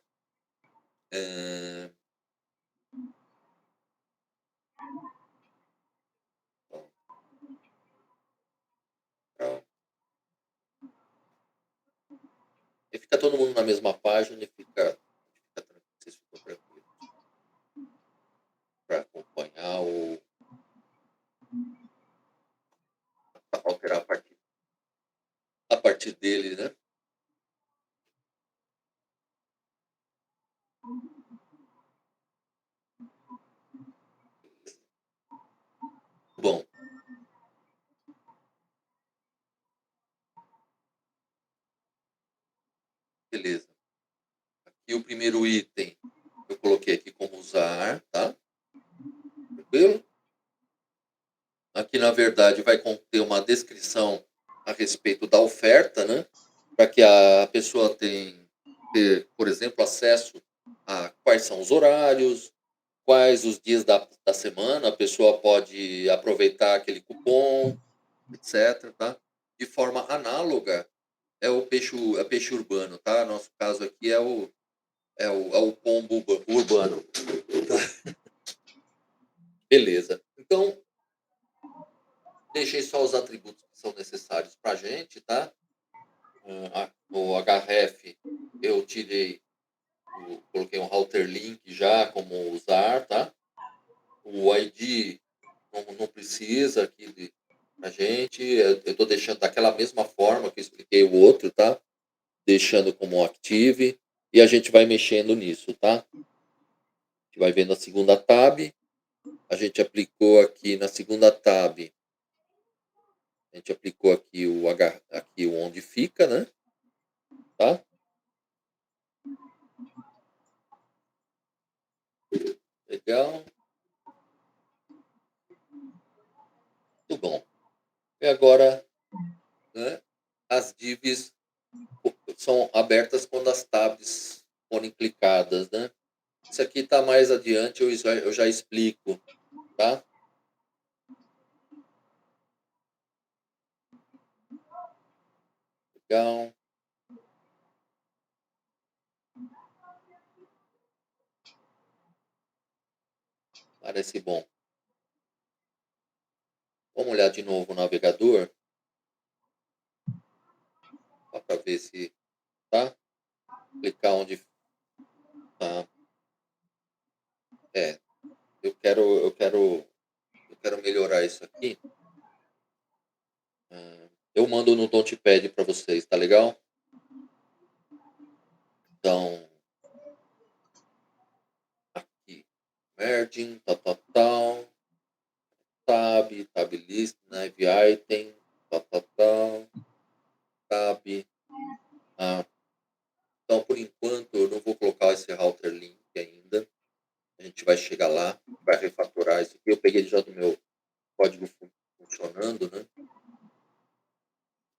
E fica todo mundo na mesma página e fica tranquilo, vocês ficam tranquilos para acompanhar ou alterar a partir dele, né? Bom. Beleza. Aqui o primeiro item eu coloquei aqui como usar, tá? Tranquilo? Aqui, na verdade, vai conter uma descrição a respeito da oferta, né? Para que a pessoa tenha, por exemplo, acesso a quais são os horários, quais os dias da semana a pessoa pode aproveitar aquele cupom, etc. Tá? De forma análoga, é o peixe urbano, tá? Nosso caso aqui é o pombo urbano. Beleza. Então, deixei só os atributos que são necessários para a gente, tá? O href eu coloquei um router link já como usar, tá? O ID não precisa aqui a gente, eu estou deixando daquela mesma forma que eu expliquei o outro, tá? Deixando como active e a gente vai mexendo nisso, tá? A gente vai ver na segunda tab, a gente aplicou aqui na segunda tab, a gente aplicou aqui aqui o onde fica, né? Tá? Legal. Muito bom. E agora, né, as divs são abertas quando as tabs forem clicadas, né? Isso aqui está mais adiante, eu já explico, tá? Legal. Parece bom. Vamos olhar de novo o navegador. Só para ver se tá. Clicar onde tá. Eu quero melhorar isso aqui. Eu mando no Notepad para vocês, tá legal? Então, aqui, merging, tal, tab list, nav item, tal, tab. Então, por enquanto, eu não vou colocar esse router link ainda. A gente vai chegar lá, vai refatorar isso aqui. Eu peguei já do meu código funcionando, né?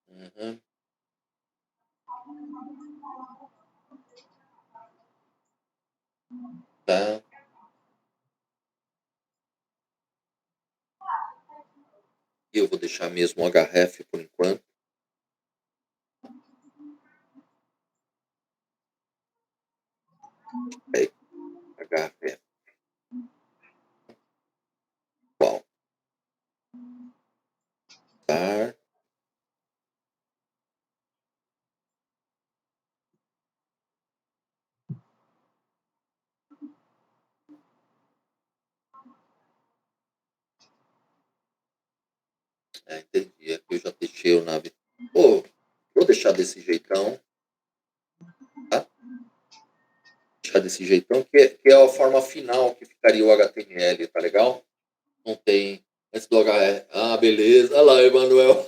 Uhum. Tá. E eu vou deixar mesmo o href por enquanto. Aí, href. Qual? Tá. Entendi. Aqui eu já deixei o nave. Pô, vou deixar desse jeitão. Tá? Deixar desse jeitão, que é a forma final que ficaria o HTML, tá legal? Não tem. Antes do href. Ah, beleza. Olha lá, Emanuel.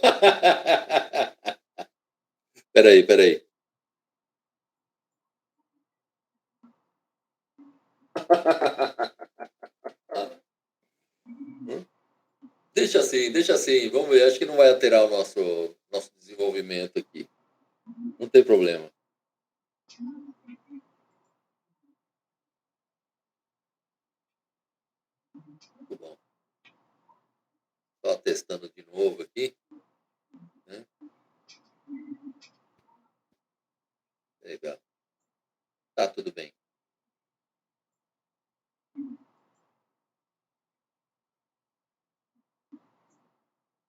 Peraí. Deixa assim. Vamos ver. Acho que não vai alterar o nosso desenvolvimento aqui. Não tem problema. Muito bom. Só testando de novo aqui. Né? Legal. Tá tudo bem.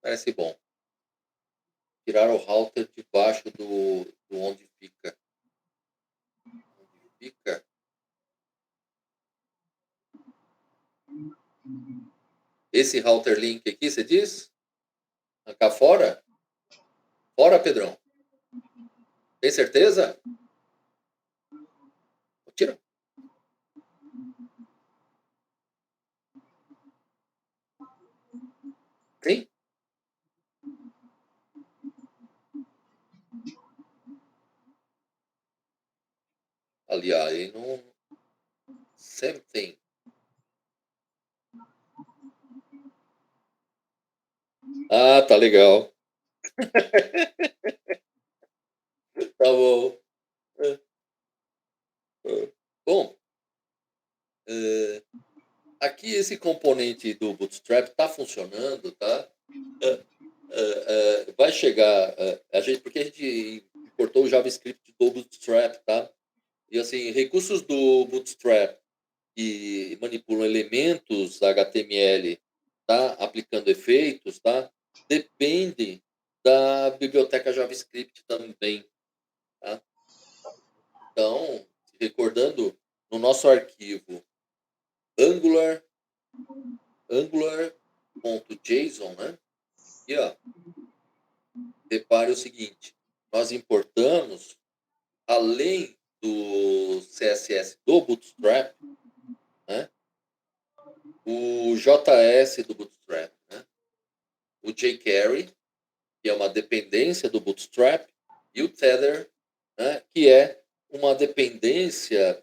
Parece bom. Tirar o router debaixo do onde fica. Onde fica? Esse router link aqui, você diz? Arrancar fora? Fora, Pedrão. Tem certeza? Tira. Tem? Ali, aí não. Same thing. Ah, tá legal. Tá bom. Bom, aqui esse componente do Bootstrap está funcionando, tá? Vai chegar, porque a gente importou o JavaScript do Bootstrap, tá? E assim, recursos do Bootstrap que manipulam elementos HTML, tá? Aplicando efeitos, tá? Dependem da biblioteca JavaScript também, tá? Então, recordando, no nosso arquivo angular.json, né? E ó, repare o seguinte, nós importamos, além do CSS do Bootstrap, né? O JS do Bootstrap, né? O jQuery, que é uma dependência do Bootstrap, e o Tether, né? Que é uma dependência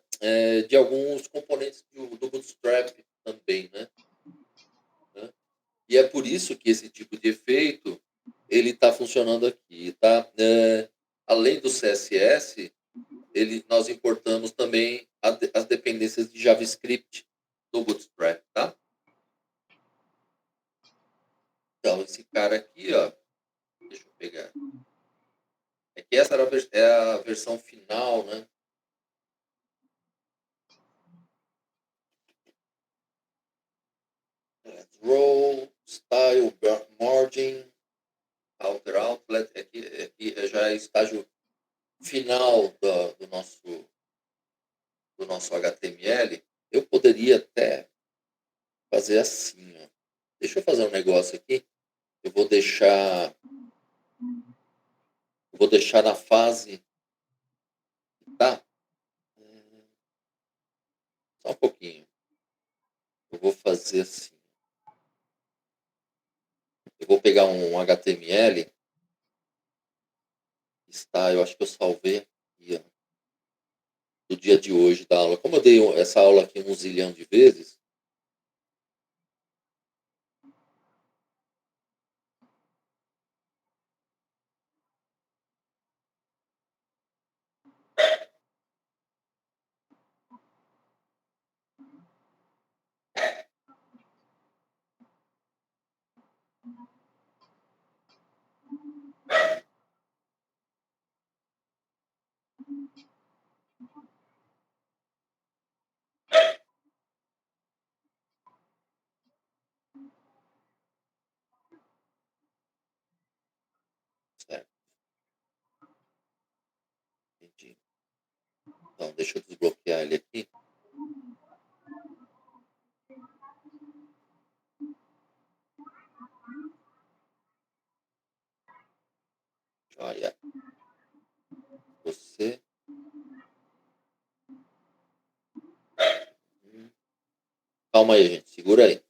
de alguns componentes do Bootstrap também, né? E é por isso que esse tipo de efeito ele está funcionando aqui, tá? Além do CSS, nós importamos também as dependências de JavaScript do Bootstrap, tá? Então, esse cara aqui, ó, deixa eu pegar. É que essa é a versão final, né? Row, style, margin, outer outlet, aqui já é estágio final do nosso HTML. Eu poderia até fazer assim, ó. Deixa eu fazer um negócio aqui. Eu vou deixar Eu vou deixar na fase, tá? Só um pouquinho. Eu vou fazer assim. Eu vou pegar um HTML. Está, eu acho que eu salvei aqui, ó, do dia de hoje da aula. Como eu dei essa aula aqui um zilhão de vezes, certo? Entendi. Então, deixa eu desbloquear ele aqui. Olha, você. Calma aí, gente. Segura aí.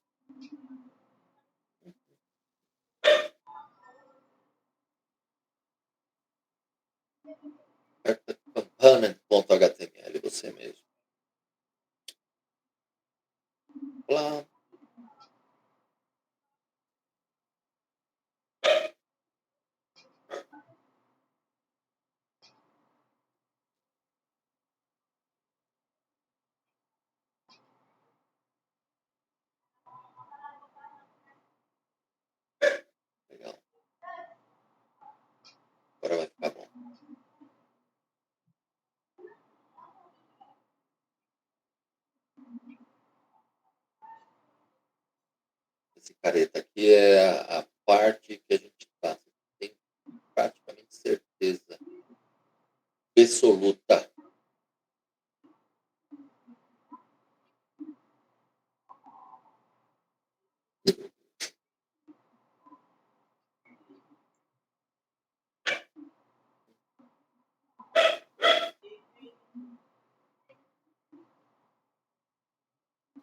Component.html, você mesmo. Lá. Legal. Agora vai ficar bom. Esse careta aqui é a parte que a gente tá. Tem praticamente certeza absoluta.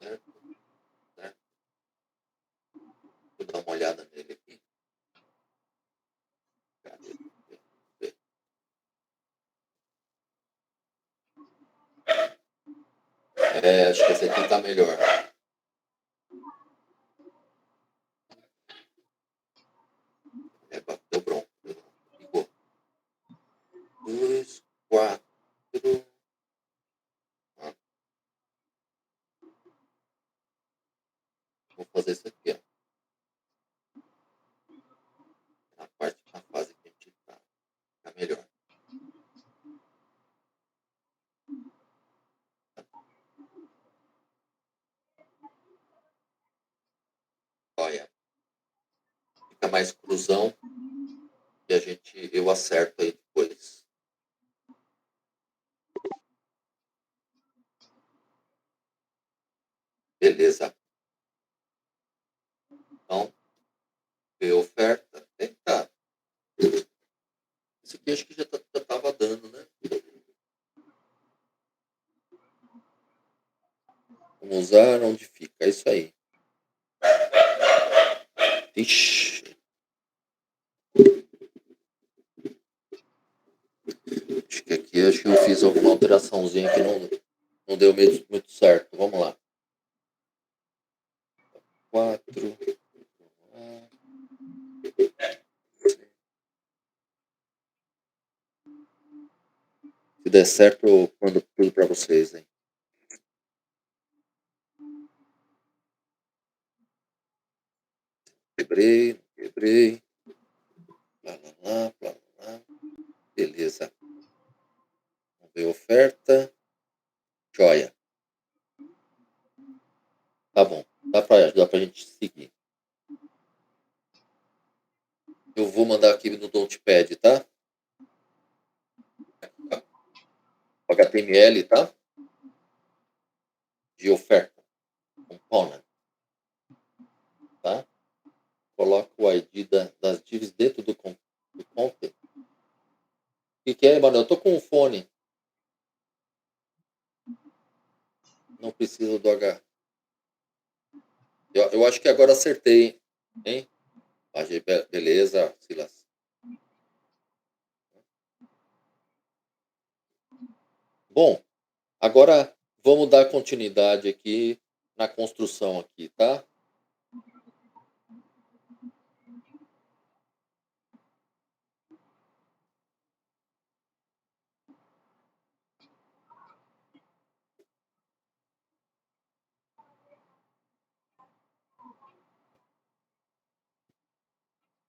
Certo? Certo? Vou dar uma olhada nele aqui. Cadê? Acho que esse aqui tá melhor. Bateu pronto. Ficou. 2, 4. Vou fazer isso aqui, ó. Na fase que a gente tá. Tá melhor. Olha. Fica mais cruzão. E eu acerto aí depois. Beleza. Então, ver oferta. Eita. Isso aqui acho que já tava dando, né? Vamos usar onde fica. É isso aí. Ixi. Acho que eu fiz alguma alteraçãozinha que não deu muito certo. Vamos lá. 4. Se der certo, eu mando tudo para vocês, hein? Quebrei. Blá. Beleza. Vamos ver a oferta. Joia. Tá bom. Dá pra gente seguir. Eu vou mandar aqui no Notepad, tá? O HTML, tá? De oferta. Component. Tá? Coloca o ID das divs dentro do content. Emanuel? Eu tô com um fone. Não preciso do H. Eu acho que agora acertei, hein? Beleza, Silas. Bom, agora vamos dar continuidade aqui na construção aqui, tá?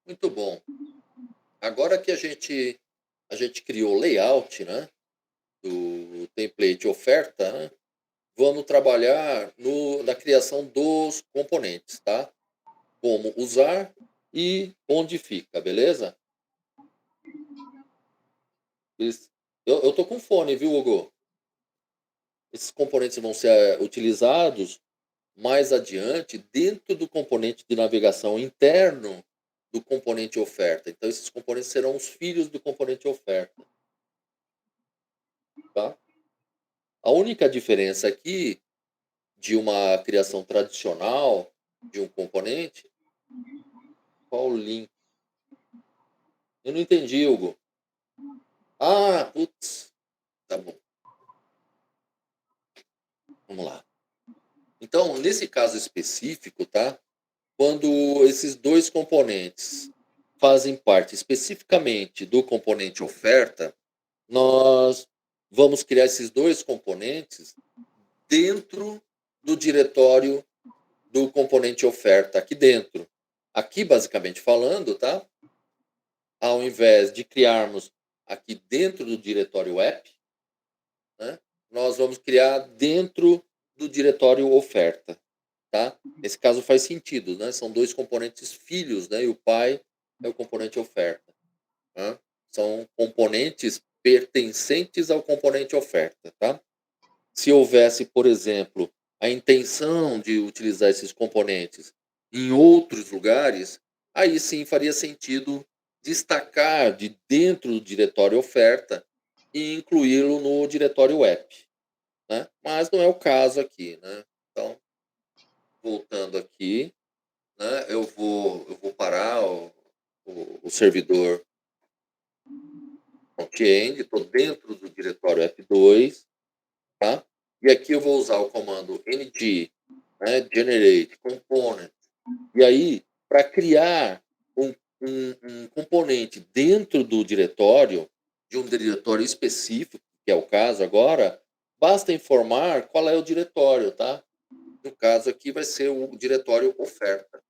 Muito bom. Agora que a gente criou o layout, né, do template oferta, né, vamos trabalhar na criação dos componentes, tá? Como usar e onde fica, beleza? Eu tô com fone, viu, Hugo? Esses componentes vão ser utilizados mais adiante dentro do componente de navegação interno do componente oferta. Então, esses componentes serão os filhos do componente oferta. Tá? A única diferença aqui de uma criação tradicional de um componente, qual o link? Eu não entendi, Hugo. Ah, putz. Tá bom. Vamos lá. Então, nesse caso específico, tá? Quando esses dois componentes fazem parte especificamente do componente oferta, nós vamos criar esses dois componentes dentro do diretório do componente oferta, aqui dentro. Aqui, basicamente falando, tá? Ao invés de criarmos aqui dentro do diretório app, né, nós vamos criar dentro do diretório oferta. Tá? Nesse caso faz sentido, né? São dois componentes filhos, né? E o pai é o componente oferta. Né? São componentes pertencentes ao componente oferta, tá? Se houvesse, por exemplo, a intenção de utilizar esses componentes em outros lugares, aí sim faria sentido destacar de dentro do diretório oferta e incluí-lo no diretório app, né? Mas não é o caso aqui, né? Então, voltando aqui, né, eu vou parar o servidor front-end, estou dentro do diretório F2, tá? E aqui eu vou usar o comando ng, né, generate component. E aí, para criar um componente dentro do diretório, de um diretório específico, que é o caso agora, basta informar qual é o diretório, tá? No caso aqui vai ser o diretório oferta.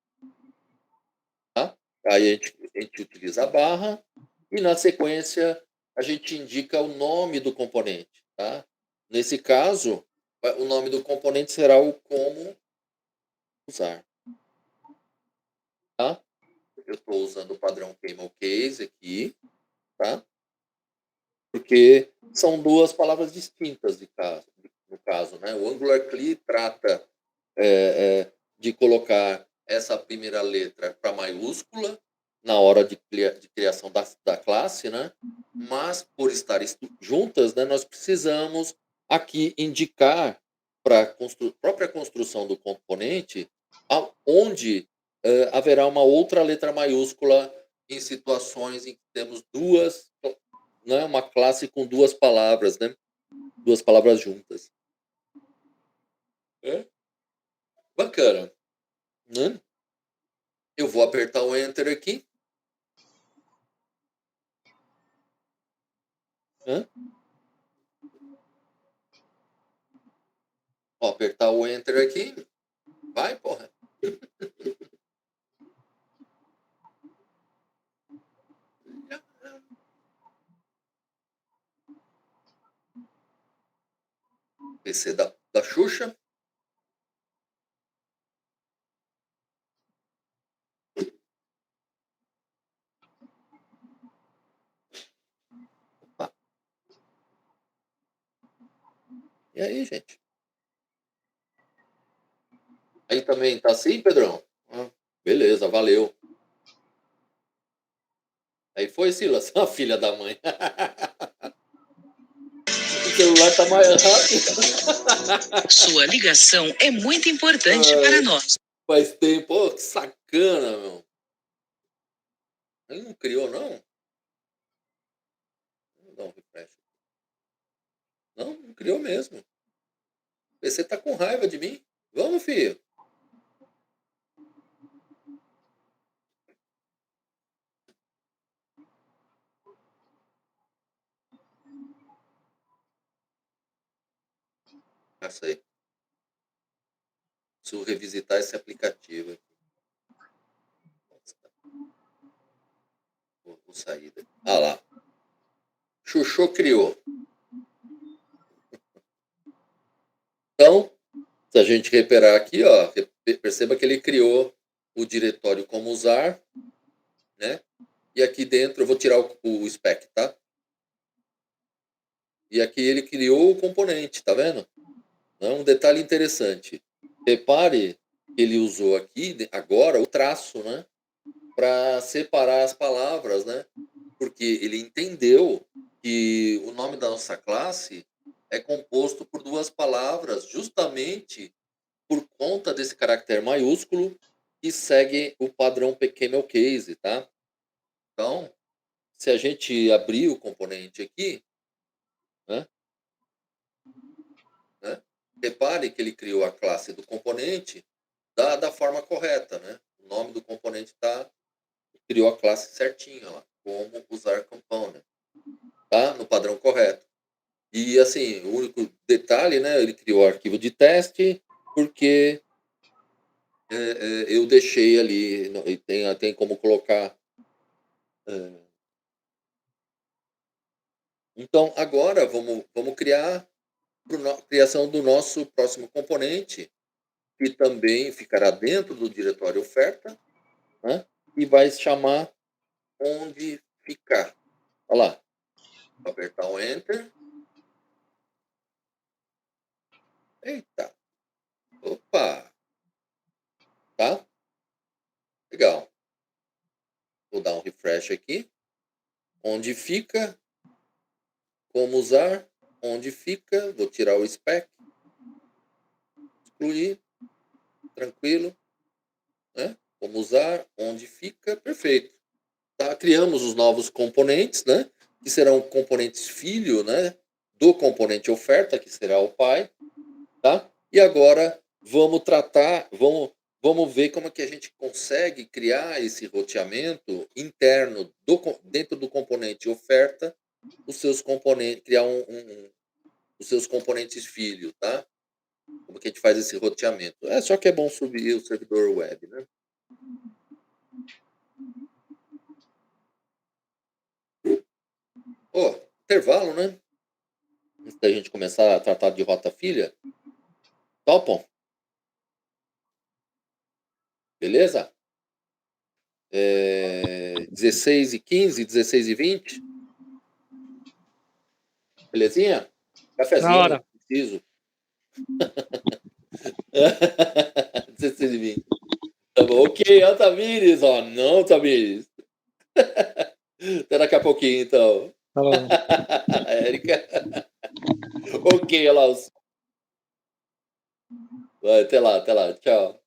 Tá? Aí a gente utiliza a barra e na sequência a gente indica o nome do componente. Tá? Nesse caso, o nome do componente será o como usar. Tá? Eu estou usando o padrão Camel Case aqui, tá? Porque são duas palavras distintas no caso. Né? O Angular CLI trata de colocar essa primeira letra para maiúscula na hora de criação da classe, né? Mas por estarem juntas, né, nós precisamos aqui indicar para a própria construção do componente onde haverá uma outra letra maiúscula em situações em que temos duas, né, uma classe com duas palavras, né? Duas palavras juntas. Bacana. Né? Eu vou apertar o Enter aqui. Ó, apertar o Enter aqui. Vai, porra. PC da Xuxa. Opa. E aí, gente? Aí também tá assim, Pedrão? Beleza, valeu. Aí foi, Silas, a filha da mãe. tá mais rápido. Sua ligação é muito importante para nós. Faz tempo. Ô, que sacana, meu. Ele não criou, não? Vou dar um refresh. Não criou mesmo. O PC tá com raiva de mim. Vamos, filho. Passa aí. Preciso revisitar esse aplicativo aqui. Vou sair daqui. Ah lá. Chuchu criou. Então, se a gente reparar aqui, ó, perceba que ele criou o diretório como usar, né? E aqui dentro, eu vou tirar o spec, tá? E aqui ele criou o componente, tá vendo? Um detalhe interessante. Repare que ele usou aqui, agora, o traço, né? Para separar as palavras, né? Porque ele entendeu que o nome da nossa classe é composto por duas palavras, justamente por conta desse caractere maiúsculo que segue o padrão camel case, tá? Então, se a gente abrir o componente aqui, né? Repare que ele criou a classe do componente da forma correta, né? O nome do componente criou a classe certinha lá, como usar component, tá? No padrão correto. E assim, o único detalhe, né? Ele criou o arquivo de teste porque eu deixei ali, e tem como colocar. Então, agora vamos criar criação do nosso próximo componente, que também ficará dentro do diretório oferta, né? E vai se chamar onde ficar. Olha lá. Vou apertar o Enter. Eita. Opa. Tá? Legal. Vou dar um refresh aqui. Onde fica. Como usar. Onde fica. Vou tirar o spec. Excluir. Tranquilo. Né? Como usar. Onde fica. Perfeito. Tá? Criamos os novos componentes, né? Que serão componentes filho, né? Do componente oferta, que será o pai. Tá? E agora vamos ver como é que a gente consegue criar esse roteamento interno dentro do componente oferta, os seus componentes, criar os seus componentes filho, tá? Como que a gente faz esse roteamento? Só que é bom subir o servidor web, né? Intervalo, né? Antes da gente começar a tratar de rota filha. Topam? Beleza? 16h15, 16h20. Belezinha? Cafezinho, Na hora. preciso. 16h20. Tá bom. Ok, ó, Tamires. Ó, não, Tamires. Até daqui a pouquinho, então. Falou. Érica. Ok, Laus. Vai, até lá. Tchau.